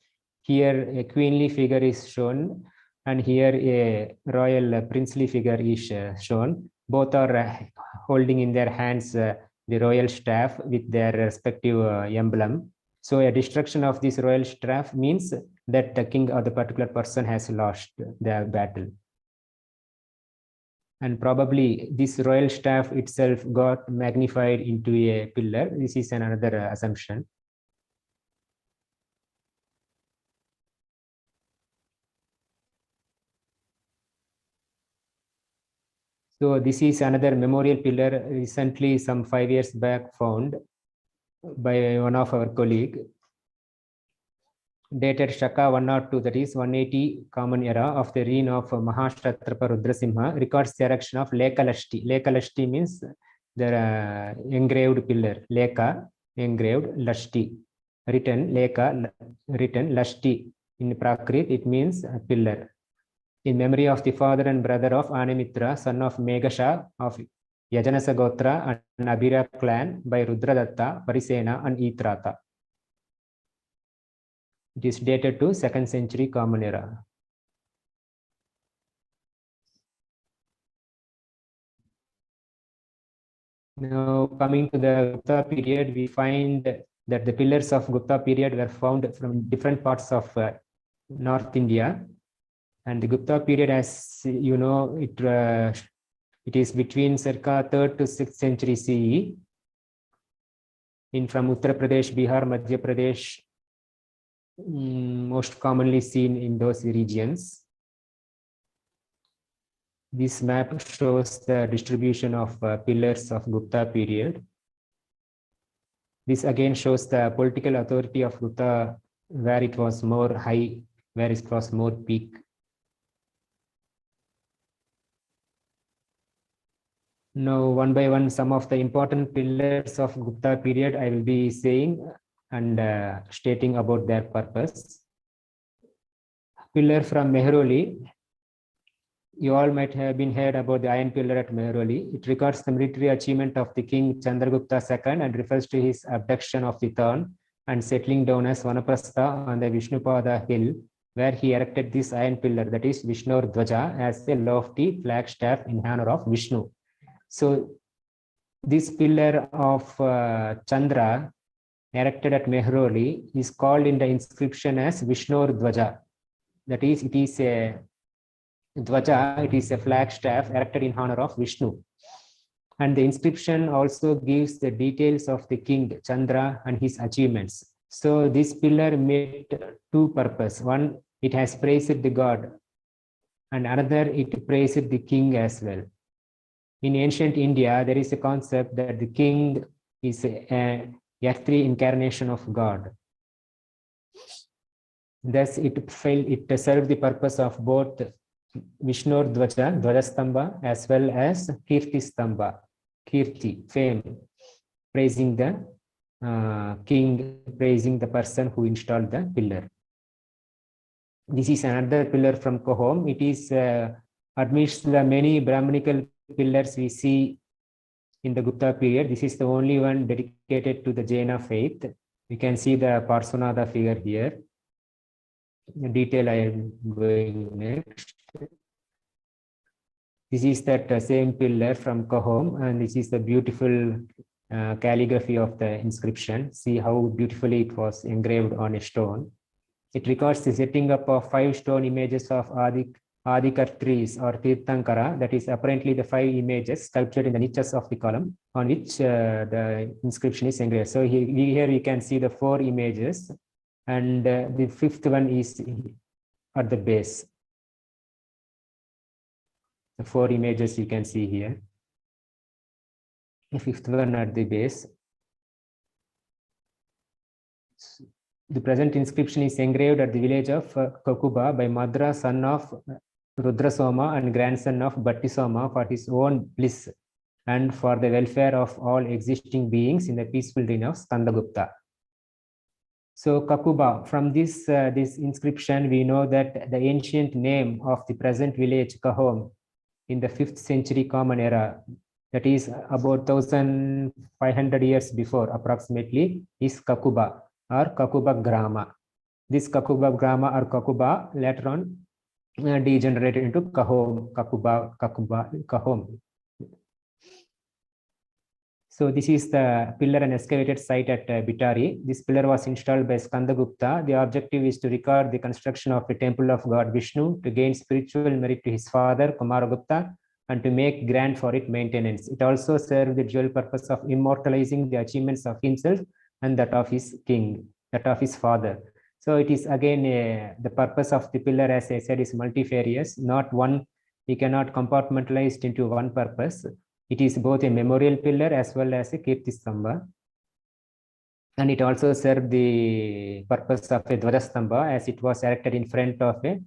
here a queenly figure is shown, and here a royal princely figure is shown. Both are holding in their hands the royal staff with their respective emblem. So a destruction of this royal staff means that the king or the particular person has lost the battle. And probably this royal staff itself got magnified into a pillar. This is another assumption. So this is another memorial pillar recently, some 5 years back, found by one of our colleague, dated Shaka 102, that is 180 Common Era of the reign of Mahashatrapa Rudrasimha, records the erection of Lekalasti. Lekalasti means the engraved pillar. Leka, engraved, Lasti, written, Leka, written, Lasti. In Prakrit, it means a pillar. In memory of the father and brother of Animitra, son of Meghasha of Yajanasa Gotra and Abhira clan by Rudradatta, Parisena and Itrata. It is dated to 2nd century Common Era. Now, coming to the Gupta period, we find that the pillars of Gupta period were found from different parts of North India. And the Gupta period, as you know, it is between circa 3rd to 6th century CE. From Uttar Pradesh, Bihar, Madhya Pradesh, most commonly seen in those regions. This map shows the distribution of pillars of Gupta period. This again shows the political authority of Gupta, where it was more high, where it was more peak. Now, one by one, some of the important pillars of Gupta period I will be saying and stating about their purpose. Pillar from Mehroli. You all might have been heard about the iron pillar at Mehroli. It records the military achievement of the king Chandragupta II and refers to his abduction of the throne and settling down as Vanaprastha on the Vishnupada hill, where he erected this iron pillar, that is Vishnur Dwaja, as a lofty flagstaff in honor of Vishnu. So this pillar of Chandra erected at Mehroli is called in the inscription as Vishnur Dwaja. That is, it is a Dwaja, it is a flagstaff erected in honor of Vishnu. And the inscription also gives the details of the king Chandra and his achievements. So this pillar made two purposes. One, it has praised the god, and another, it praised the king as well. In ancient India, there is a concept that the king is a earthly incarnation of God. Thus, it served the purpose of both Vishnur Dwaja, Dwajastamba, as well as Kirti Stamba, Kirti, fame, praising the king, praising the person who installed the pillar. This is another pillar from Kohom. It is amidst the many Brahmanical pillars we see in the Gupta period. This is the only one dedicated to the Jaina faith. You can see the Parshvanatha figure here. The detail I am going next. This is that same pillar from Kohom, and this is the beautiful calligraphy of the inscription. See how beautifully it was engraved on a stone. It records the setting up of 5 stone images of Adikartris or Tirthankara, that is apparently the 5 images sculptured in the niches of the column on which the inscription is engraved. So here we can see the 4 images, and the 5th one is at the base. The 4 images you can see here. The 5th one at the base. The present inscription is engraved at the village of Kakuba by Madra, son of Rudrasoma and grandson of Bhattisoma, for his own bliss and for the welfare of all existing beings in the peaceful reign of Skandagupta. So Kakuba, from this inscription, we know that the ancient name of the present village Kahom in the 5th century Common Era, that is about 1500 years before approximately, is Kakuba or Kakuba Grama. This Kakuba Grama or Kakuba later on degenerated into Kahom, Kahom. So this is the pillar and excavated site at Bitari. This pillar was installed by Skandagupta. The objective is to record the construction of a temple of God Vishnu to gain spiritual merit to his father Kumaragupta and to make grant for its maintenance. It also served the dual purpose of immortalizing the achievements of himself and that of his king, that of his father. So it is again the purpose of the pillar, as I said, is multifarious. Not one, we cannot compartmentalize it into one purpose. It is both a memorial pillar as well as a Kirtistamba. And it also served the purpose of a Dvajastamba, as it was erected in front of a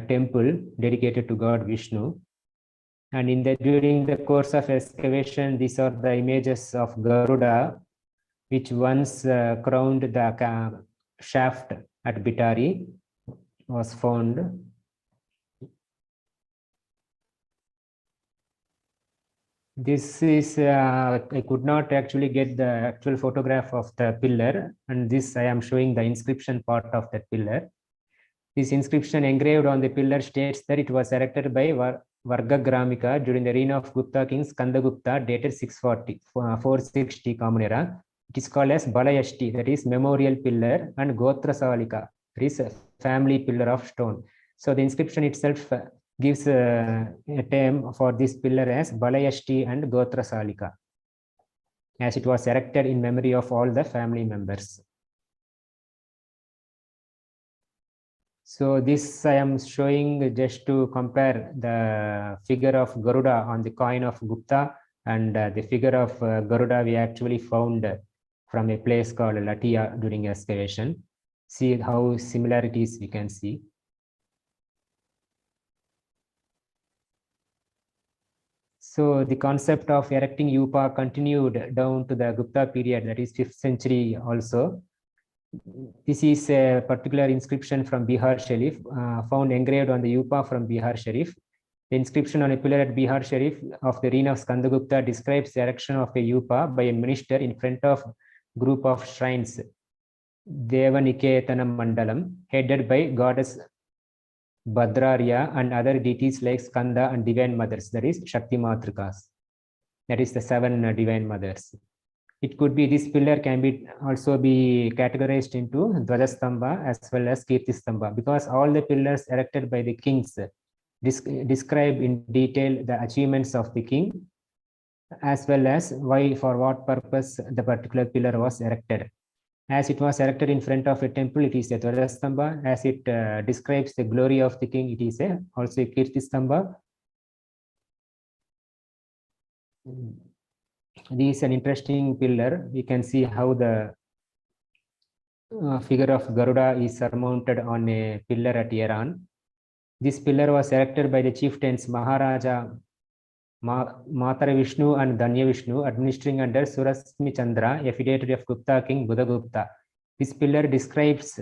temple dedicated to God Vishnu. And during the course of excavation, these are the images of Garuda, which once crowned the shaft at Bitari, was found. This is, I could not actually get the actual photograph of the pillar, and this I am showing the inscription part of that pillar. This inscription engraved on the pillar states that it was erected by Vargagramika during the reign of Gupta king Skandagupta, dated 460 Common Era. It is called as Balayashti, that is memorial pillar, and Gotrasalika, that is a family pillar of stone. So the inscription itself gives a term for this pillar as Balayashti and Gotrasalika, as it was erected in memory of all the family members. So this I am showing just to compare the figure of Garuda on the coin of Gupta and the figure of Garuda we actually found from a place called Latia during excavation. See how similarities we can see. So the concept of erecting Yupa continued down to the Gupta period, that is 5th century also. This is a particular inscription from Bihar Sharif, found engraved on the Yupa from Bihar Sharif. The inscription on a pillar at Bihar Sharif of the reign of Skandagupta describes the erection of a Yupa by a minister in front of a group of shrines, Devaniketana Mandalam, headed by goddess Bhadrarya and other deities like Skanda and divine mothers, that is Shakti Matrikas, that is the 7 divine mothers. It could be, this pillar can also be categorized into Dvajastamba as well as Kirtistamba, because all the pillars erected by the kings describe in detail the achievements of the king, as well as why, for what purpose the particular pillar was erected. As it was erected in front of a temple, it is a Dvajastamba. As it describes the glory of the king, it is also a Kirtistamba. This is an interesting pillar. We can see how the figure of Garuda is surmounted on a pillar at Iran. This pillar was erected by the chieftains Maharaja Matara Vishnu and Danya Vishnu, administering under Surasmi Chandra, a fidator of Gupta king Buddhagupta. This pillar describes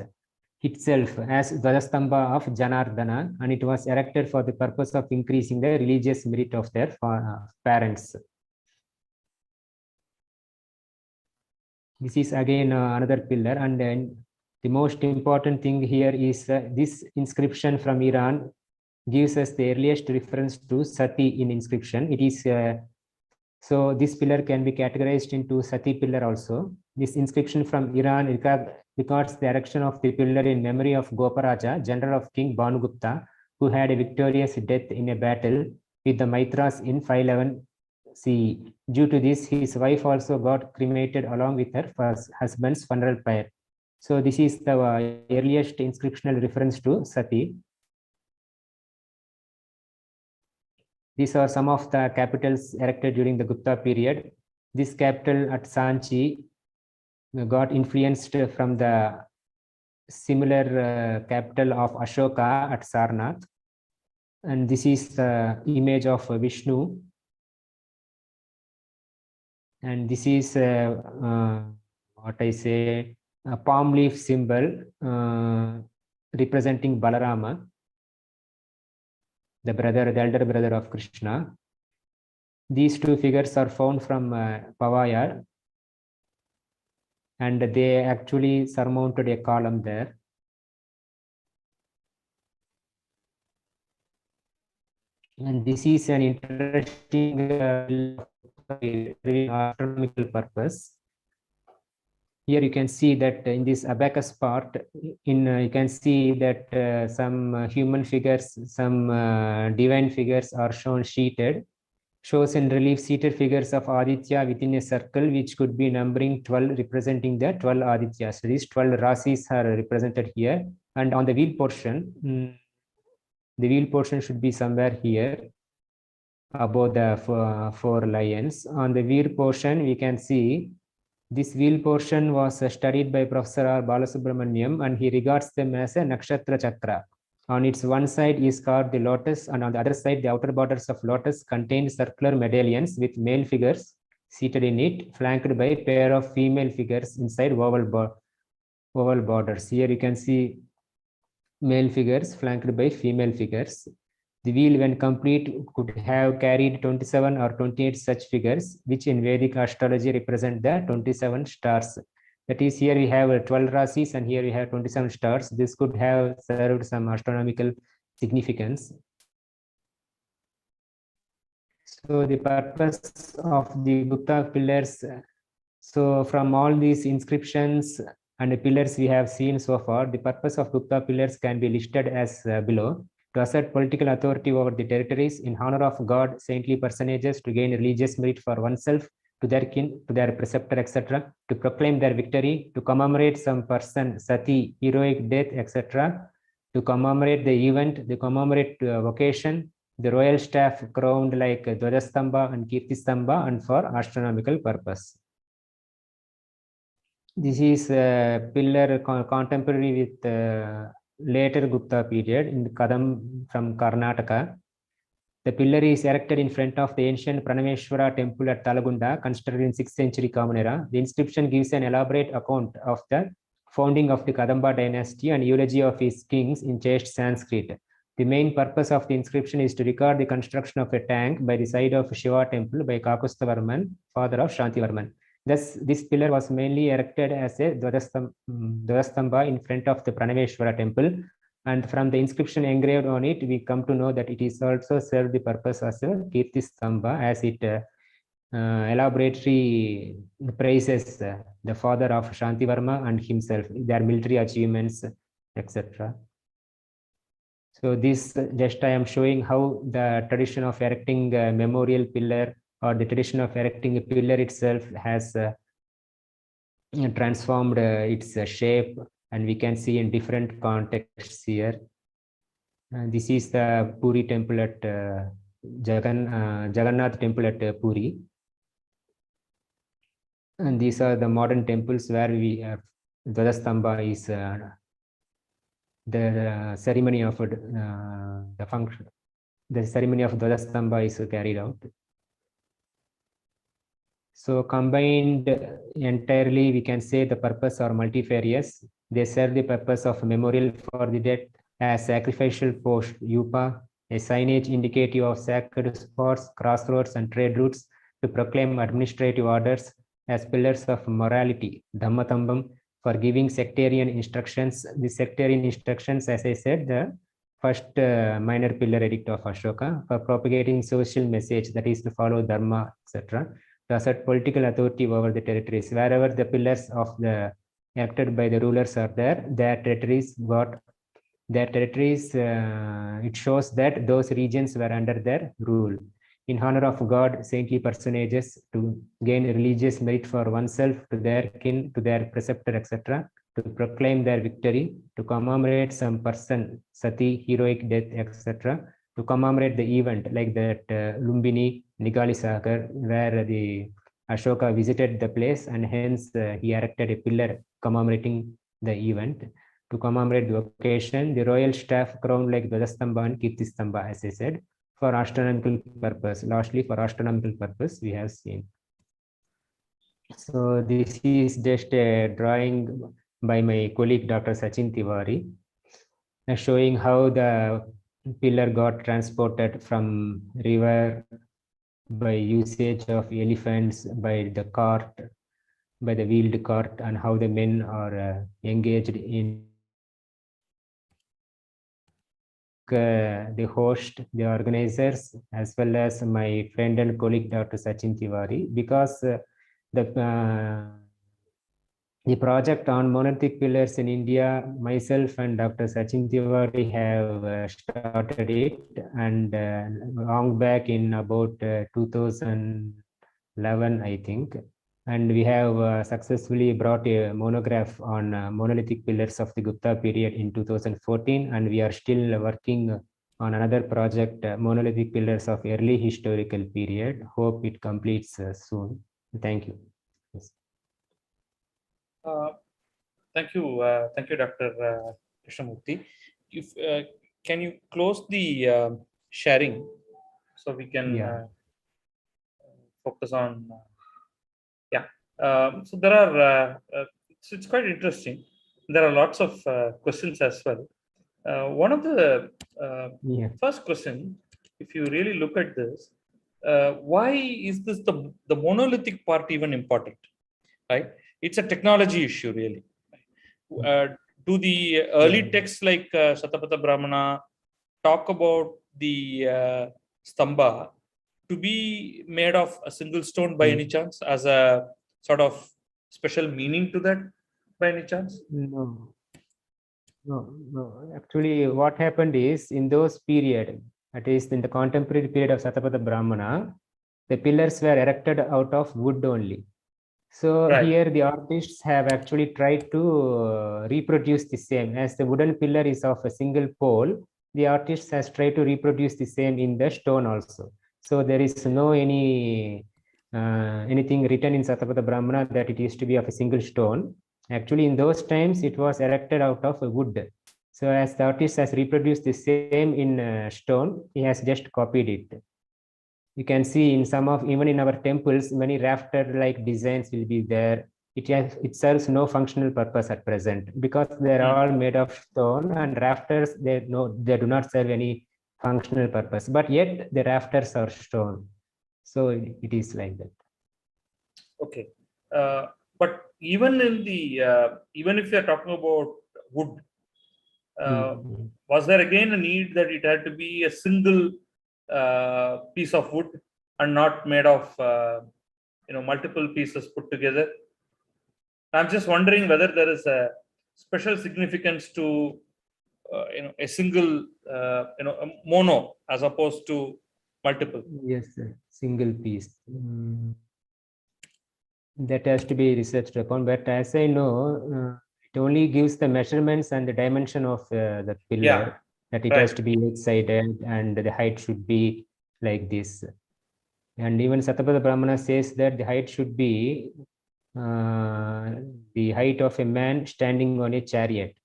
itself as Dvajastamba of Janardana, and it was erected for the purpose of increasing the religious merit of their parents. This is again another pillar, and the most important thing here is this inscription from Iran gives us the earliest reference to Sati in inscription. It is so this pillar can be categorized into Sati pillar also. This inscription from Iran records the erection of the pillar in memory of Goparaja, general of King Bhanugupta, who had a victorious death in a battle with the Maitras in 511 CE. Due to this, his wife also got cremated along with her husband's funeral pyre. So this is the earliest inscriptional reference to Sati. These are some of the capitals erected during the Gupta period. This capital at Sanchi got influenced from the similar capital of Ashoka at Sarnath. And this is the image of Vishnu. And this is what I say, a palm leaf symbol representing Balarama, the elder brother of Krishna. These two figures are found from Pavayar, and they actually surmounted a column there. And this is an interesting astronomical purpose. Here you can see that in this abacus part, you can see that some human figures, some divine figures are shown sheeted, shows in relief seated figures of Aditya within a circle, which could be numbering 12, representing the 12 Adityas. So these 12 Rasis are represented here. And on the wheel portion, the wheel portion should be somewhere here above the four lions. On the wheel portion, we can see this wheel portion was studied by Professor R. Balasubramaniam, and he regards them as a nakshatra chakra. On its one side is carved the lotus, and on the other side, the outer borders of lotus contain circular medallions with male figures seated in it, flanked by a pair of female figures inside oval borders. Here you can see male figures flanked by female figures. The wheel, when complete, could have carried 27 or 28 such figures, which in Vedic astrology represent the 27 stars. That is, here we have 12 rasis and here we have 27 stars. This could have served some astronomical significance. So the purpose of the Gupta pillars. So from all these inscriptions and the pillars we have seen so far, the purpose of Gupta pillars can be listed as below: to assert political authority over the territories, in honor of God, saintly personages, to gain religious merit for oneself, to their kin, to their preceptor, etc., to proclaim their victory, to commemorate some person, sati, heroic death, etc., to commemorate the event, the commemorate vocation, the royal staff crowned like Dwajastamba and Kirtistamba, and for astronomical purpose. This is a pillar contemporary with later Gupta period in Kadam from Karnataka. The pillar is erected in front of the ancient Pranameshwara temple at Talagunda, constructed in 6th century Common Era. The inscription gives an elaborate account of the founding of the Kadamba dynasty and eulogy of its kings in chaste Sanskrit. The main purpose of the inscription is to record the construction of a tank by the side of Shiva temple by Kakusthavarman, father of Shantivarman. Thus, this pillar was mainly erected as a Dwajastamba in front of the Pranameshwara temple, and from the inscription engraved on it, we come to know that it is also served the purpose as a Kirtistamba, as it elaborately praises the father of Shantivarma and himself, their military achievements, etc. So this just I am showing how the tradition of erecting a memorial pillar, or the tradition of erecting a pillar itself, has transformed its shape, and we can see in different contexts here. This is the Puri temple at Jagannath temple at Puri. And these are the modern temples where we have Dwajastamba is the ceremony of the function. The ceremony of Dwajastamba is carried out. So combined entirely, we can say the purpose are multifarious. They serve the purpose of memorial for the dead as sacrificial post, Yupa, a signage indicative of sacred spots, crossroads, and trade routes, to proclaim administrative orders, as pillars of morality, Dhammatambam, for giving sectarian instructions. The sectarian instructions, as I said, the first minor pillar edict of Ashoka, for propagating social message, that is to follow Dharma, etc., to assert political authority over the territories. Wherever the pillars of the erected by the rulers are there, their territories, it shows that those regions were under their rule. In honor of God, saintly personages, to gain religious merit for oneself, to their kin, to their preceptor, etc., to proclaim their victory, to commemorate some person, sati, heroic death, etc., to commemorate the event like that Lumbini, Nigali Sagar, where the Ashoka visited the place, and hence he erected a pillar commemorating the event. To commemorate the occasion, the royal staff crowned like Dwajastamba and Kirtistamba, as I said, for astronomical purpose. Lastly, for astronomical purpose, we have seen. So this is just a drawing by my colleague Dr. Sachin Tiwari, showing how the pillar got transported from river by usage of elephants, by the cart, by the wheeled cart, and how the men are engaged in the host, the organizers, as well as my friend and colleague Dr. Sachin Tiwari, because The project on monolithic pillars in India, myself and Dr. Sachin Tiwari have started it, and long back in about 2011, I think. And we have successfully brought a monograph on monolithic pillars of the Gupta period in 2014, and we are still working on another project, monolithic pillars of early historical period. Hope it completes soon. Thank you. Yes. Thank you, Dr. Krishnamurthy. If can you close the sharing so we can focus on? So there are. So it's quite interesting. There are lots of questions as well. One of the first question, if you really look at this, why is this the monolithic part even important? Right? It's a technology issue, really. Do the early texts like Satapatha Brahmana talk about the stamba to be made of a single stone by any chance, as a sort of special meaning to that by any chance? No. Actually, what happened is, in those period, at least in the contemporary period of Satapatha Brahmana, the pillars were erected out of wood only. So here the artists have actually tried to reproduce the same. As the wooden pillar is of a single pole, the artist has tried to reproduce the same in the stone also. So there is no anything written in Satapatha Brahmana that it used to be of a single stone. Actually, in those times, it was erected out of wood. So as the artist has reproduced the same in stone, he has just copied it. You can see in some of, even in our temples, many rafter-like designs will be there. It serves no functional purpose at present, because they're all made of stone, and rafters, they do not serve any functional purpose. But yet the rafters are stone. So it is like that. Okay. But even in the even if you're talking about wood, was there again a need that it had to be a single piece of wood and not made of multiple pieces put together? I'm just wondering whether there is a special significance to a single a mono as opposed to multiple. Yes, sir. Single piece. That has to be researched upon, but as I know, it only gives the measurements and the dimension of the pillar, that it has to be eight-sided and the height should be like this. And even Satapatha Brahmana says that the height should be the height of a man standing on a chariot,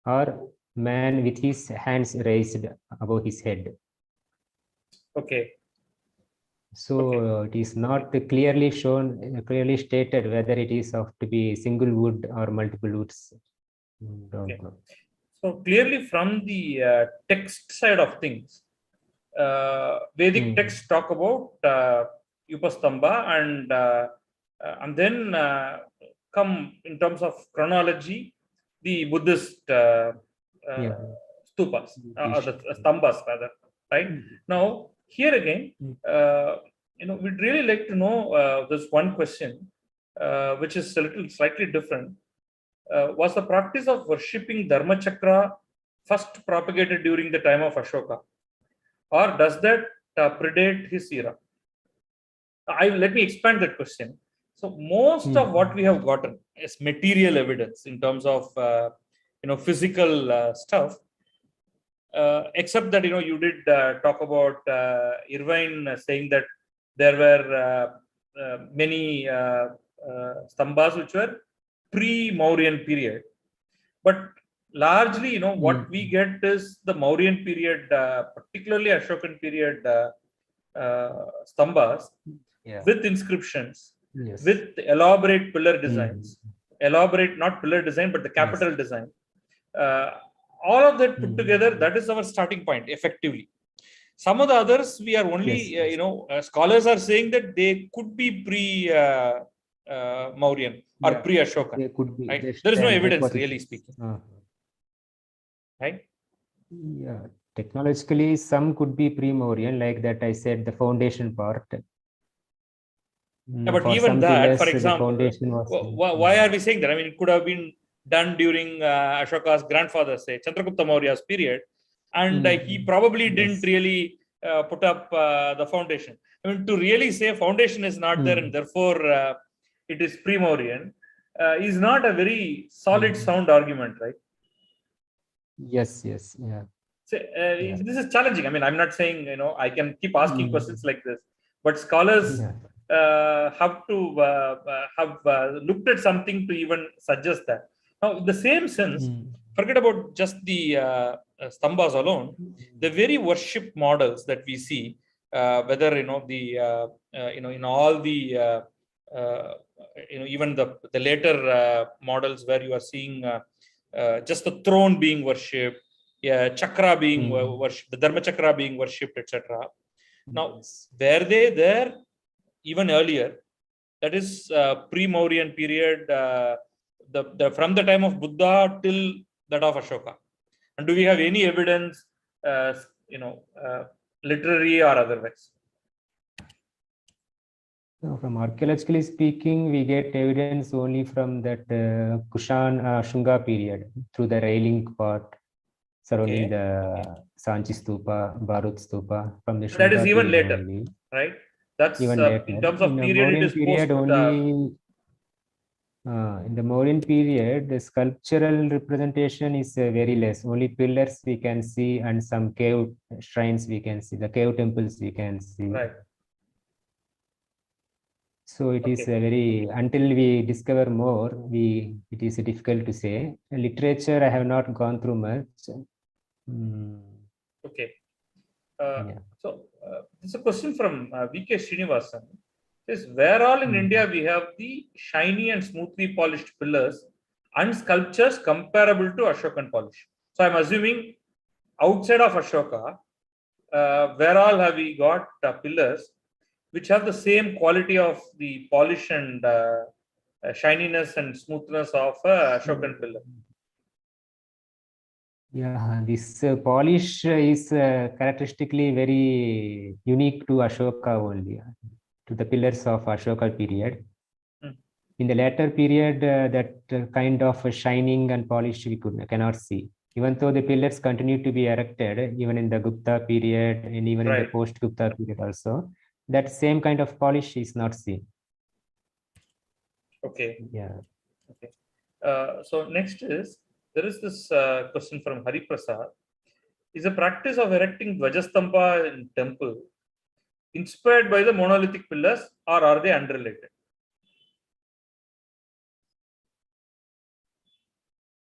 or man with his hands raised above his head. Okay. So it is not clearly shown, clearly stated whether it is of to be single wood or multiple woods. Don't know. So clearly from the text side of things, Vedic texts talk about Yupa Stamba, and then come in terms of chronology the Buddhist stupas, or the stambas rather. Right now, here again, we'd really like to know this one question, which is a little slightly different. Was the practice of worshipping Dharma Chakra first propagated during the time of Ashoka, or does that predate his era? Let me expand that question. So most of what we have gotten is material evidence in terms of physical stuff. Except that you did talk about Irvine saying that there were many stambas which were pre-Mauryan period, but largely what we get is the Mauryan period, particularly Ashokan period stambas with inscriptions, with elaborate pillar designs, elaborate not pillar design but the capital design. All of that put together, that is our starting point effectively. Some of the others we are only scholars are saying that they could be pre-Mauryan or pre-Ashoka. Right? There is no evidence really speaking. Right? Yeah, technologically some could be pre-Mauryan, like that I said, the foundation part. But For even some that, pillars, for the example, foundation was. why are we saying that? I mean, it could have been done during Ashoka's grandfather, say Chandragupta Maurya's period, and he probably didn't really put up the foundation. I mean, to really say foundation is not there and therefore it is pre-Mauryan is not a very solid sound argument, right? Yes, yes, yeah. So, this is challenging. I mean, I'm not saying, I can keep asking questions like this, but scholars have to have looked at something to even suggest that. Now, in the same sense, forget about just the stambhas alone. The very worship models that we see, whether in all the even the later models where you are seeing just the throne being worshipped, chakra being worshipped, the dharma chakra being worshipped, etc. Now, were they there even earlier? That is pre-Mauryan period, from the time of Buddha till that of Ashoka. And do we have any evidence, literary or otherwise? So from archaeologically speaking, we get evidence only from that Kushan Sunga period through the railing part surrounding the Sanchi Stupa, Barut Stupa from the Shunga. That is even later, only. right? That's even later. In terms of in period, it is period post. Only, in the Mauryan period, the sculptural representation is very less. Only pillars we can see and some cave shrines we can see, the cave temples we can see. Right. So it is very, until we discover more, it is difficult to say. Literature, I have not gone through much. Okay. So this is a question from VK Srinivasan. Says, where all in India we have the shiny and smoothly polished pillars and sculptures comparable to Ashokan polish? So I'm assuming outside of Ashoka, where all have we got pillars which have the same quality of the polish and shininess and smoothness of Ashokan pillar? Yeah, this polish is characteristically very unique to Ashoka only, to the pillars of Ashoka period. In the later period, that kind of shining and polish we cannot see. Even though the pillars continue to be erected, even in the Gupta period and even in the post-Gupta period also, that same kind of polish is not seen. Okay. Yeah. Okay. So next is, there is this question from Hari Prasad. Is the practice of erecting Dvajastamba in temple inspired by the monolithic pillars or are they unrelated?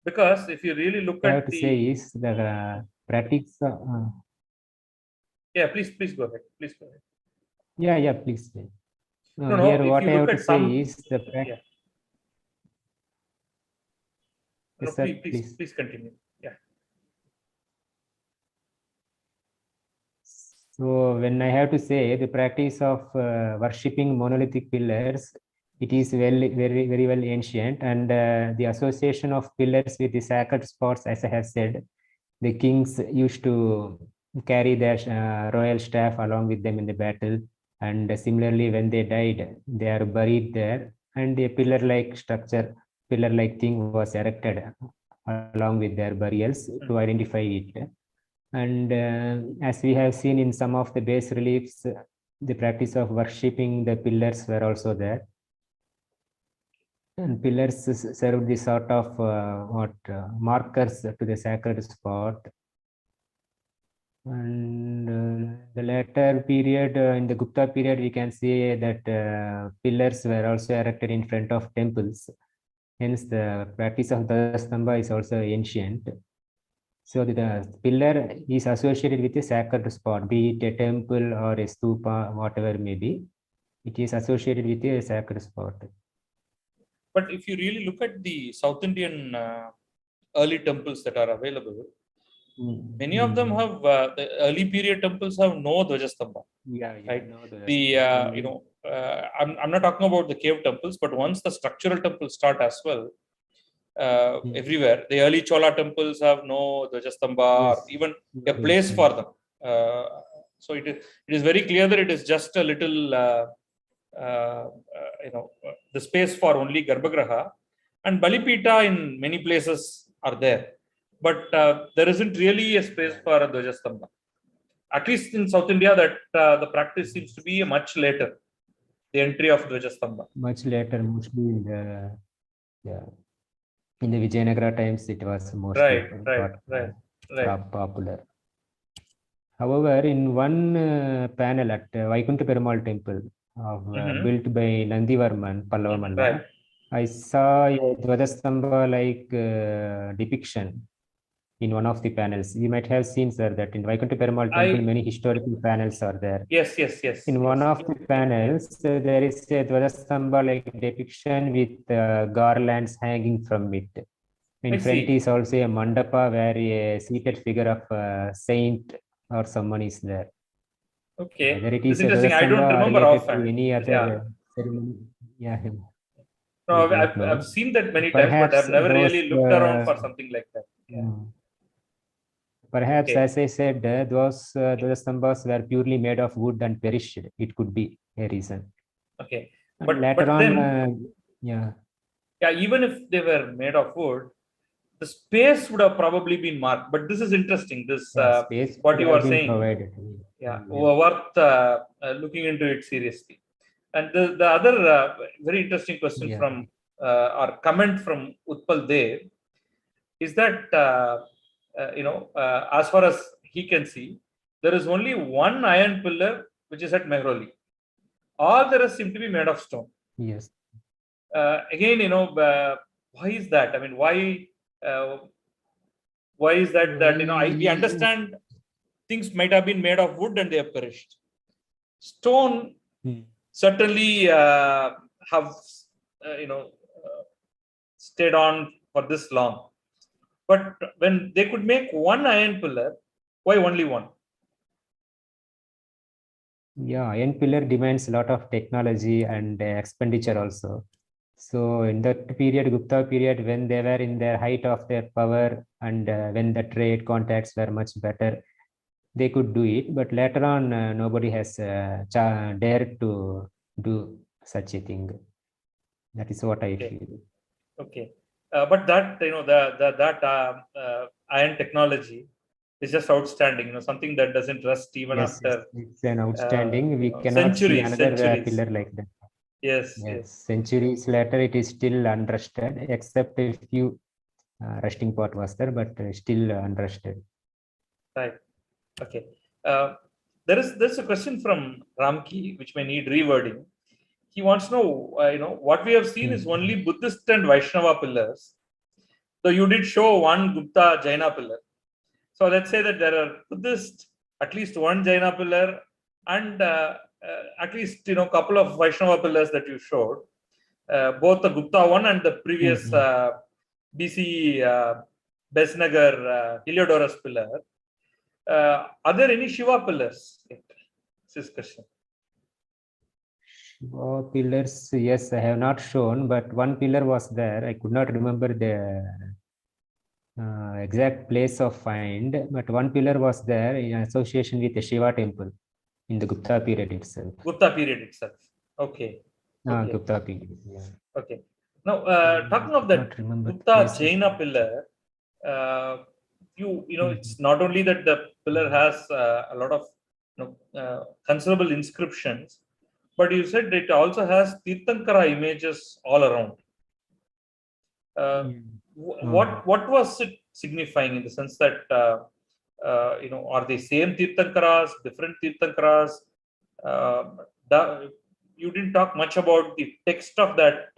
Because if you really look at the... say is the practice... yeah, please go ahead. Please go ahead. Yeah, please. No, here what I have to say is the practice... Yes, sir, please continue. Yeah. So when I have to say the practice of worshipping monolithic pillars, it is very well ancient, and the association of pillars with the sacred spots, as I have said, the kings used to carry their royal staff along with them in the battle, and similarly when they died, they are buried there, and a pillar-like structure, pillar-like thing was erected along with their burials to identify it. And as we have seen in some of the bas reliefs, the practice of worshipping the pillars were also there. And pillars served the sort of markers to the sacred spot. And the later period, in the Gupta period, we can see that pillars were also erected in front of temples. Hence, the practice of Dvajastamba is also ancient. So the pillar is associated with a sacred spot, be it a temple or a stupa, whatever may be. It is associated with a sacred spot. But if you really look at the South Indian early temples that are available, many of them have the early period temples have no Dvajastamba. Right? No Dvajastamba. I'm not talking about the cave temples, but once the structural temples start as well, everywhere, the early Chola temples have no Dvajastamba or even a place for them. So it is very clear that it is just a little the space for only Garbhagraha, and Balipita in many places are there, but there isn't really a space for a Dvajastambha. At least in South India, that the practice seems to be much later, the entry of Dvajastambha. Much later, mostly in the Vijayanagara times, it was mostly popular. However, in one panel at Vaikuntha Perumal temple built by Nandivarman, Pallava Malla, I saw a Dvajastambha like depiction in one of the panels. You might have seen, sir, that in Vaikuntha Perumal temple, many historical panels are there. Yes. In one of the panels, there is a Dvajastambha like depiction with garlands hanging from it. In front is also a mandapa where a seated figure of a saint or someone is there. Okay. Whether it is interesting. I don't remember offhand. Any other ceremony. No, I've seen that many times, but I've never really looked around for something like that. Perhaps, as I said, those Dvajastambhas were purely made of wood and perished. It could be a reason. Okay. But later on, even if they were made of wood, the space would have probably been marked. But this is interesting. This what you are saying. Provided. Worth looking into it seriously. And the other very interesting question from or comment from Utpal Dev is that as far as he can see, there is only one iron pillar which is at Mehroli. All the rest seem to be made of stone. Yes. Again, why is that? I mean, why is that? We understand things might have been made of wood and they have perished. Stone certainly have stayed on for this long. But when they could make one iron pillar, why only one? Iron pillar demands a lot of technology and expenditure also. So in that period, Gupta period, when they were in their height of their power and when the trade contacts were much better, they could do it. But later on, nobody has dared to do such a thing. That is what I feel. Okay. But that iron technology is just outstanding. Something that doesn't rust even after. It's an outstanding. We cannot see another pillar like that. Yes. Centuries later, it is still unrusted, except a few rusting part was there, but still unrusted. Right. Okay. There's a question from Ramki which may need rewording. He wants to know, what we have seen is only Buddhist and Vaishnava pillars. So you did show one Gupta Jaina pillar. So let's say that there are Buddhist, at least one Jaina pillar, and at least couple of Vaishnava pillars that you showed, both the Gupta one and the previous BC Besnagar Heliodorus pillar. Are there any Shiva pillars? This is question. Pillars, yes, I have not shown, but one pillar was there. I could not remember the exact place of find, but one pillar was there in association with the Shiva temple in the Gupta period itself. Okay. Gupta period. Okay. Now, talking of that Gupta Jaina pillar, it's not only that the pillar has a lot of considerable inscriptions, but you said it also has Tirthankara images all around. What was it signifying, in the sense that are they same Tirthankaras, different Tirthankaras? You didn't talk much about the text of that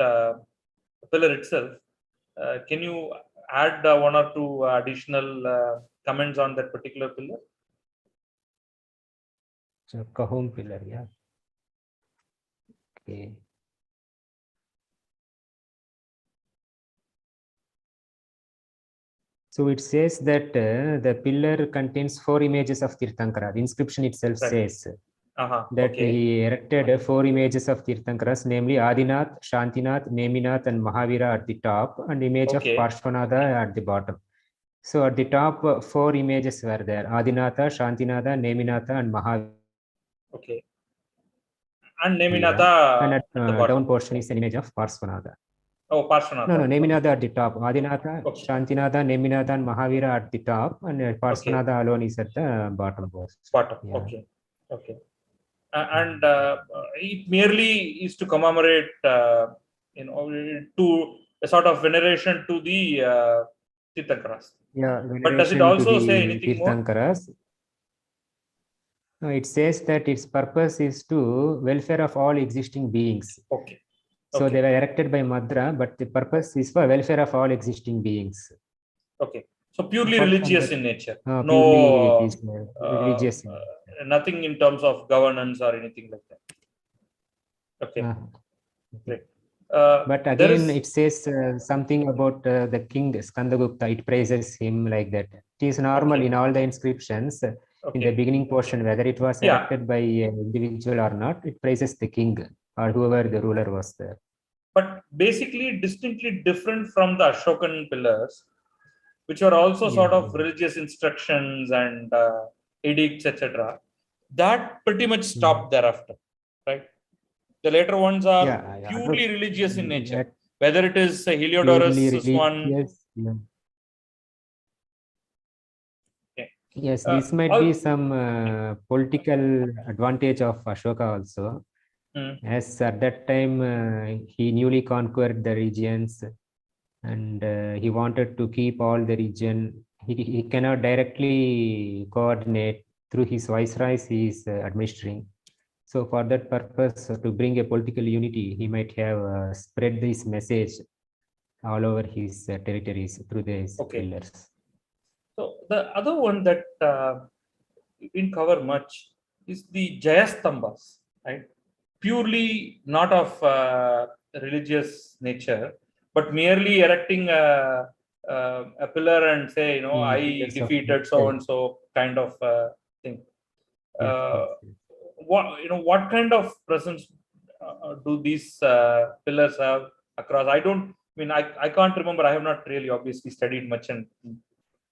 pillar itself. Can you add one or two additional comments on that particular pillar? So, Kahom pillar, Okay. So it says that the pillar contains 4 images of Tirthankara. The inscription itself says that he erected 4 images of Tirthankaras, namely Adinath, Shantinath, Neminath, and Mahavira at the top, and image of Parshvanatha at the bottom. So at the top, 4 images were there: Adinatha, Shantinatha, Neminatha, and Mahavira. Okay. And pillar. Neminatha And at the at bottom. down portion is an image of Parsvanatha. Oh, Parshvanatha. No, Neminatha at the top. Adinatha, Okay. Shantinatha, Neminatha, and Mahavira at the top, and Parsvanatha alone is at the bottom portion. Bottom. Yeah. Okay. Okay. And it merely is to commemorate, to a sort of veneration to the Tirthankaras. Yeah, But does it veneration to also the say anything more? Tirthankaras. No, it says that its purpose is to welfare of all existing beings. Okay. So Okay. they were erected by Madra, but the purpose is for welfare of all existing beings. Okay. So purely Apart from religious that, in nature. purely it No, is religious. nothing in terms of governance or anything like that. Okay. Great. But there again, is- it says something about the king Skandagupta. It praises him like that. It is normal Okay. in all the inscriptions in the Okay. beginning portion, whether it was Yeah. erected by an individual or not, it praises the king or whoever the ruler was there. But basically distinctly different from the Ashokan pillars, which are also sort of religious instructions and edicts, etc. That pretty much stopped thereafter, right? The later ones are purely religious in nature, whether it is Heliodorus' one. Yeah. Okay. Yes, this might be some political advantage of Ashoka also. As at that time, he newly conquered the regions and he wanted to keep all the region. He cannot directly coordinate through his viceroys he is administering. So for that purpose, to bring a political unity, he might have spread this message all over his territories through these pillars. So the other one that we didn't cover much is the Jayastambhas, right? Purely not of religious nature, but merely erecting a pillar and say, I defeated so and so kind of thing. What kind of presence do these pillars have across? I can't remember. I have not really obviously studied much and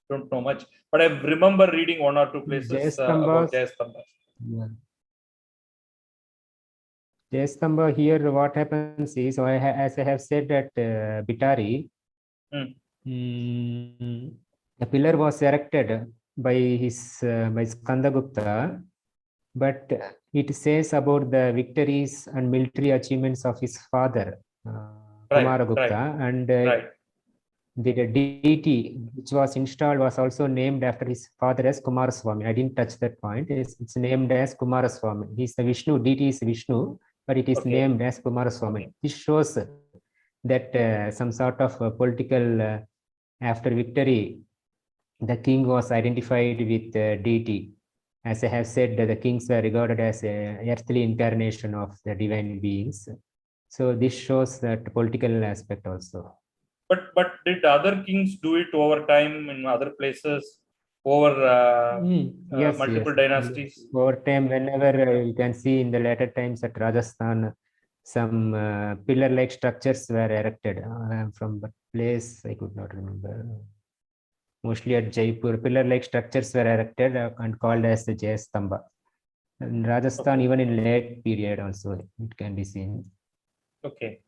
don't know much, but I remember reading one or two places about Jayastambhas. Yeah. Jayastambha here, what happens is, as I have said at Bitari, the pillar was erected by by Skandagupta, but it says about the victories and military achievements of his father, Kumaragupta, and the deity which was installed was also named after his father as Kumaraswamy. I didn't touch that point. It's named as Kumaraswamy. He's the Vishnu, deity is Vishnu, but it is named as Kumaraswamy. This shows that some sort of political, after victory, the king was identified with deity. As I have said, the kings were regarded as an earthly incarnation of the divine beings. So this shows that political aspect also. But did other kings do it over time in other places, over multiple dynasties? Over time, whenever you can see in the later times at Rajasthan, some pillar-like structures were erected. From the place I could not remember. Mostly at Jaipur, pillar-like structures were erected and called as the Jayastambha. In Rajasthan, even in late period also, it can be seen. Okay.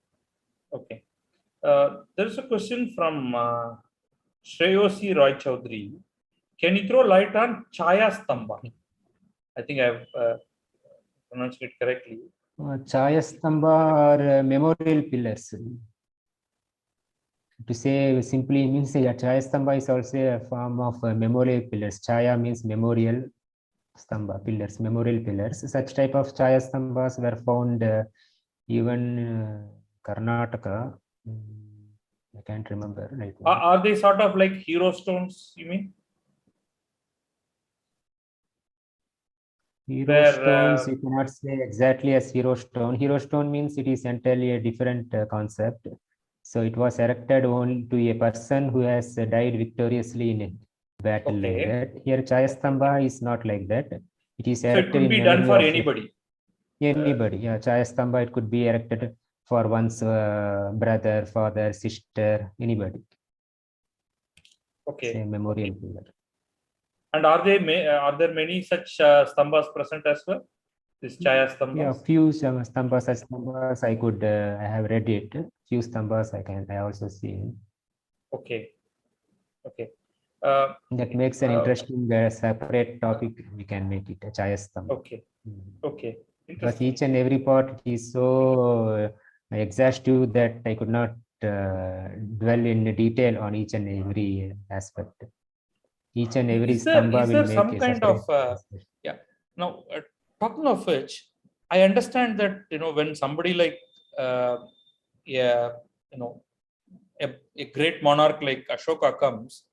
There is a question from Shreyosi Roy Chaudhary. Can you throw light on Chayastambha? I think I have pronounced it correctly. Chayastambha or memorial pillars. To say simply means that Chayastambha is also a form of memorial pillars. Chaya means memorial, stambha, pillars, memorial pillars. Such type of Chayastambhas were found even Karnataka. I can't remember right now. Are they sort of like hero stones, you mean? Hero stones, you cannot say exactly as hero stone. Hero stone means it is entirely a different concept. So it was erected only to a person who has died victoriously in a battle like that. Here Chayastambha is not like that. It is erected. So it could be done for anybody. Anybody, yeah. Chayastambha, it could be erected for one's brother, father, sister, anybody. Okay. Say memorial pillar. And are there many such stambhas present as well? This Chaya Yeah, Stambhas? few stambhas I could, I have read it. Few stambhas I also seen. Okay. Okay. That makes an interesting separate topic. We can make it a Chaya Stambha. Okay. Okay. Because Interesting. each and every part is so exhaustive that I could not dwell in detail on each and every aspect. Each and every stamba Is will there make some a kind separate of yeah? Now, talking of which, I understand that when somebody like yeah, a great monarch like Ashoka comes,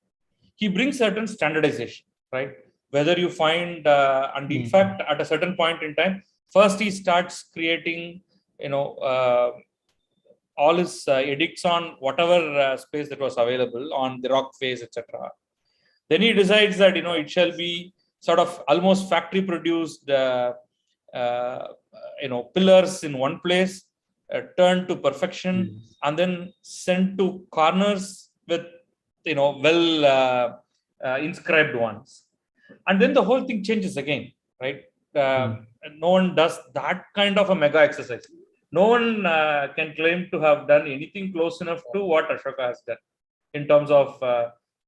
he brings certain standardization, right? Whether you find and in fact at a certain point in time, first he starts creating all his edicts on whatever space that was available on the rock face, etc. Then he decides that it shall be sort of almost factory produced pillars in one place, turned to perfection, and then sent to corners with well inscribed ones, and then the whole thing changes again, right? No one does that kind of a mega exercise. No one can claim to have done anything close enough to what Ashoka has done in terms of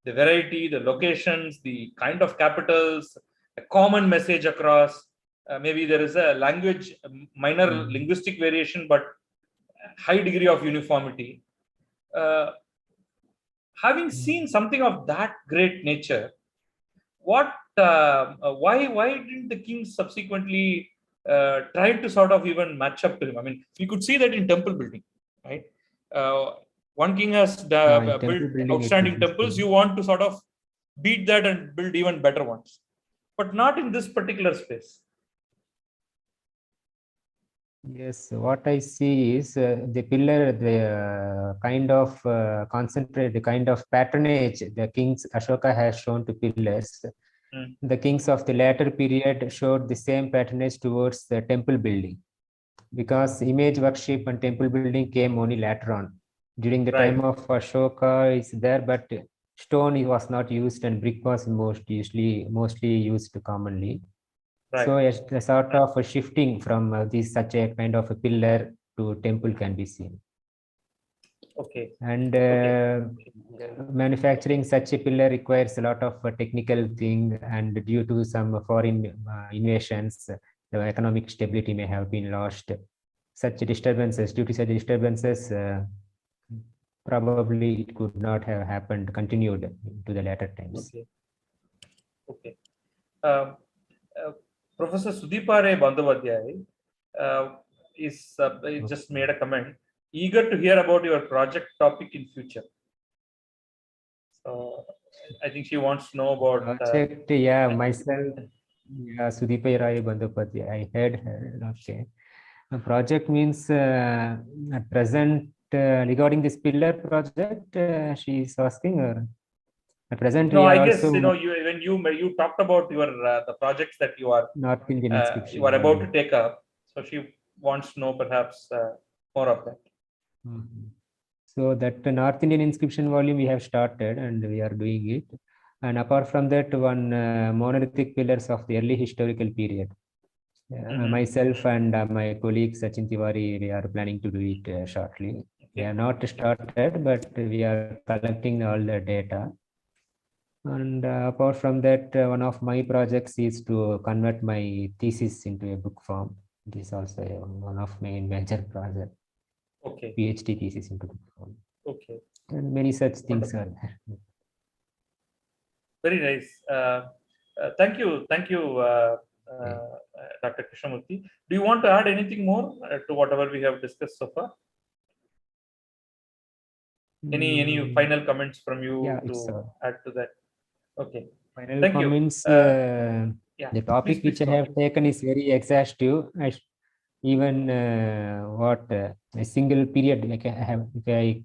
the variety, the locations, the kind of capitals, a common message across. Maybe there is a language, minor linguistic variation, but high degree of uniformity. Having seen something of that great nature, why didn't the king subsequently try to sort of even match up to him? I mean, we could see that in temple building, right? One king has built outstanding temples. You want to sort of beat that and build even better ones, but not in this particular space. Yes, what I see is the pillar, the kind of concentrate, the kind of patronage the kings Ashoka has shown to pillars. The kings of the latter period showed the same patronage towards the temple building, because image worship and temple building came only later on. During the time of Ashoka is there, but stone was not used and brick was mostly used commonly. So a sort of a shifting from such a kind of a pillar to temple can be seen. Okay. And manufacturing such a pillar requires a lot of technical thing, and due to some foreign invasions, the economic stability may have been lost. Due to such disturbances, probably it could not have happened, continued to the later times. Okay. Professor Sudipare Bandhavadhyay is just made a comment. Eager to hear about your project topic in future. So I think she wants to know about project. Myself. Yeah, Sudipare Bandhavadhyay. I heard her. Okay. Project means at present regarding this pillar project. She is asking. At present, no, we are I guess also when you talked about your the projects that you are North Indian inscription you are about to take up, so she wants to know perhaps more of that. So that North Indian inscription volume we have started and we are doing it. And apart from that, one monolithic pillars of the early historical period. Myself and my colleague Sachin Tiwari, we are planning to do it shortly. We are not started, but we are collecting all the data. And apart from that, one of my projects is to convert my thesis into a book form. This is also one of my major projects. Okay. PhD thesis into book form. Okay. And many such things are there. Very nice. Thank you, Dr. Krishnamurthy. Do you want to add anything more to whatever we have discussed so far? Any final comments from you to add to that? Okay. Final comments. The topic which I have taken is very exhaustive. Even a single period, like if I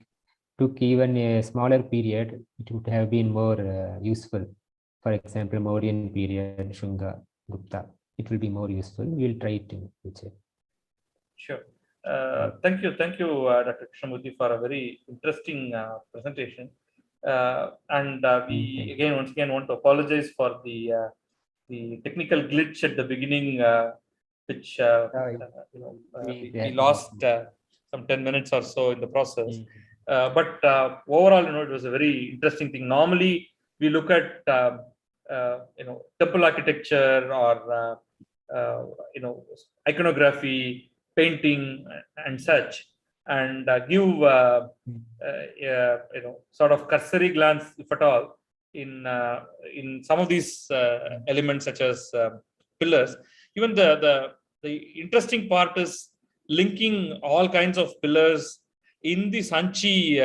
took even a smaller period, it would have been more useful. For example, Mauryan period, Sunga, Gupta, it will be more useful. We will try it in future. Sure. Thank you, Dr. Krishnamurthy, for a very interesting presentation. And we once again want to apologize for the technical glitch at the beginning which we we lost some 10 minutes or so in the process. Mm. But overall, it was a very interesting thing. Normally, we look at temple architecture or iconography, painting, and such, and give sort of cursory glance, if at all, in some of these elements, such as pillars. Even the interesting part is linking all kinds of pillars in the Sanchi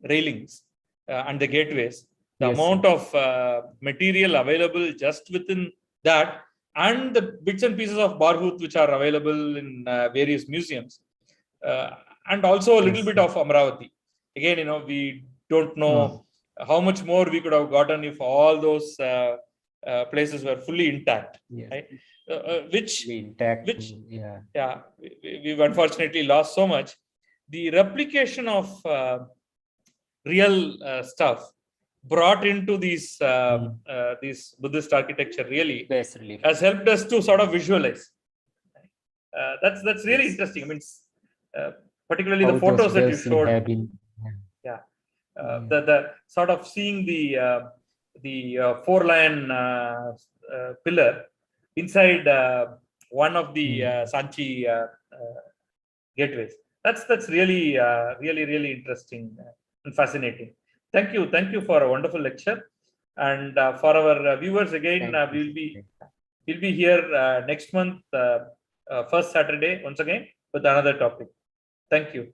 railings and the gateways. The Yes, amount of material available just within that, and the bits and pieces of Barhut which are available in various museums, and also a little Yes, bit of Amravati. Again, we don't know how much more we could have gotten if all those places were fully intact. yes. Right? Which we've unfortunately lost so much. The replication of real stuff brought into these Buddhist architecture really has helped us to sort of visualize. That's really interesting. I mean, particularly the photos that you showed. The sort of seeing the four-lion pillar inside one of the Sanchi gateways. That's really really interesting and fascinating. Thank you for a wonderful lecture. And for our viewers, again, we'll be here next month, first Saturday, once again, with another topic. Thank you.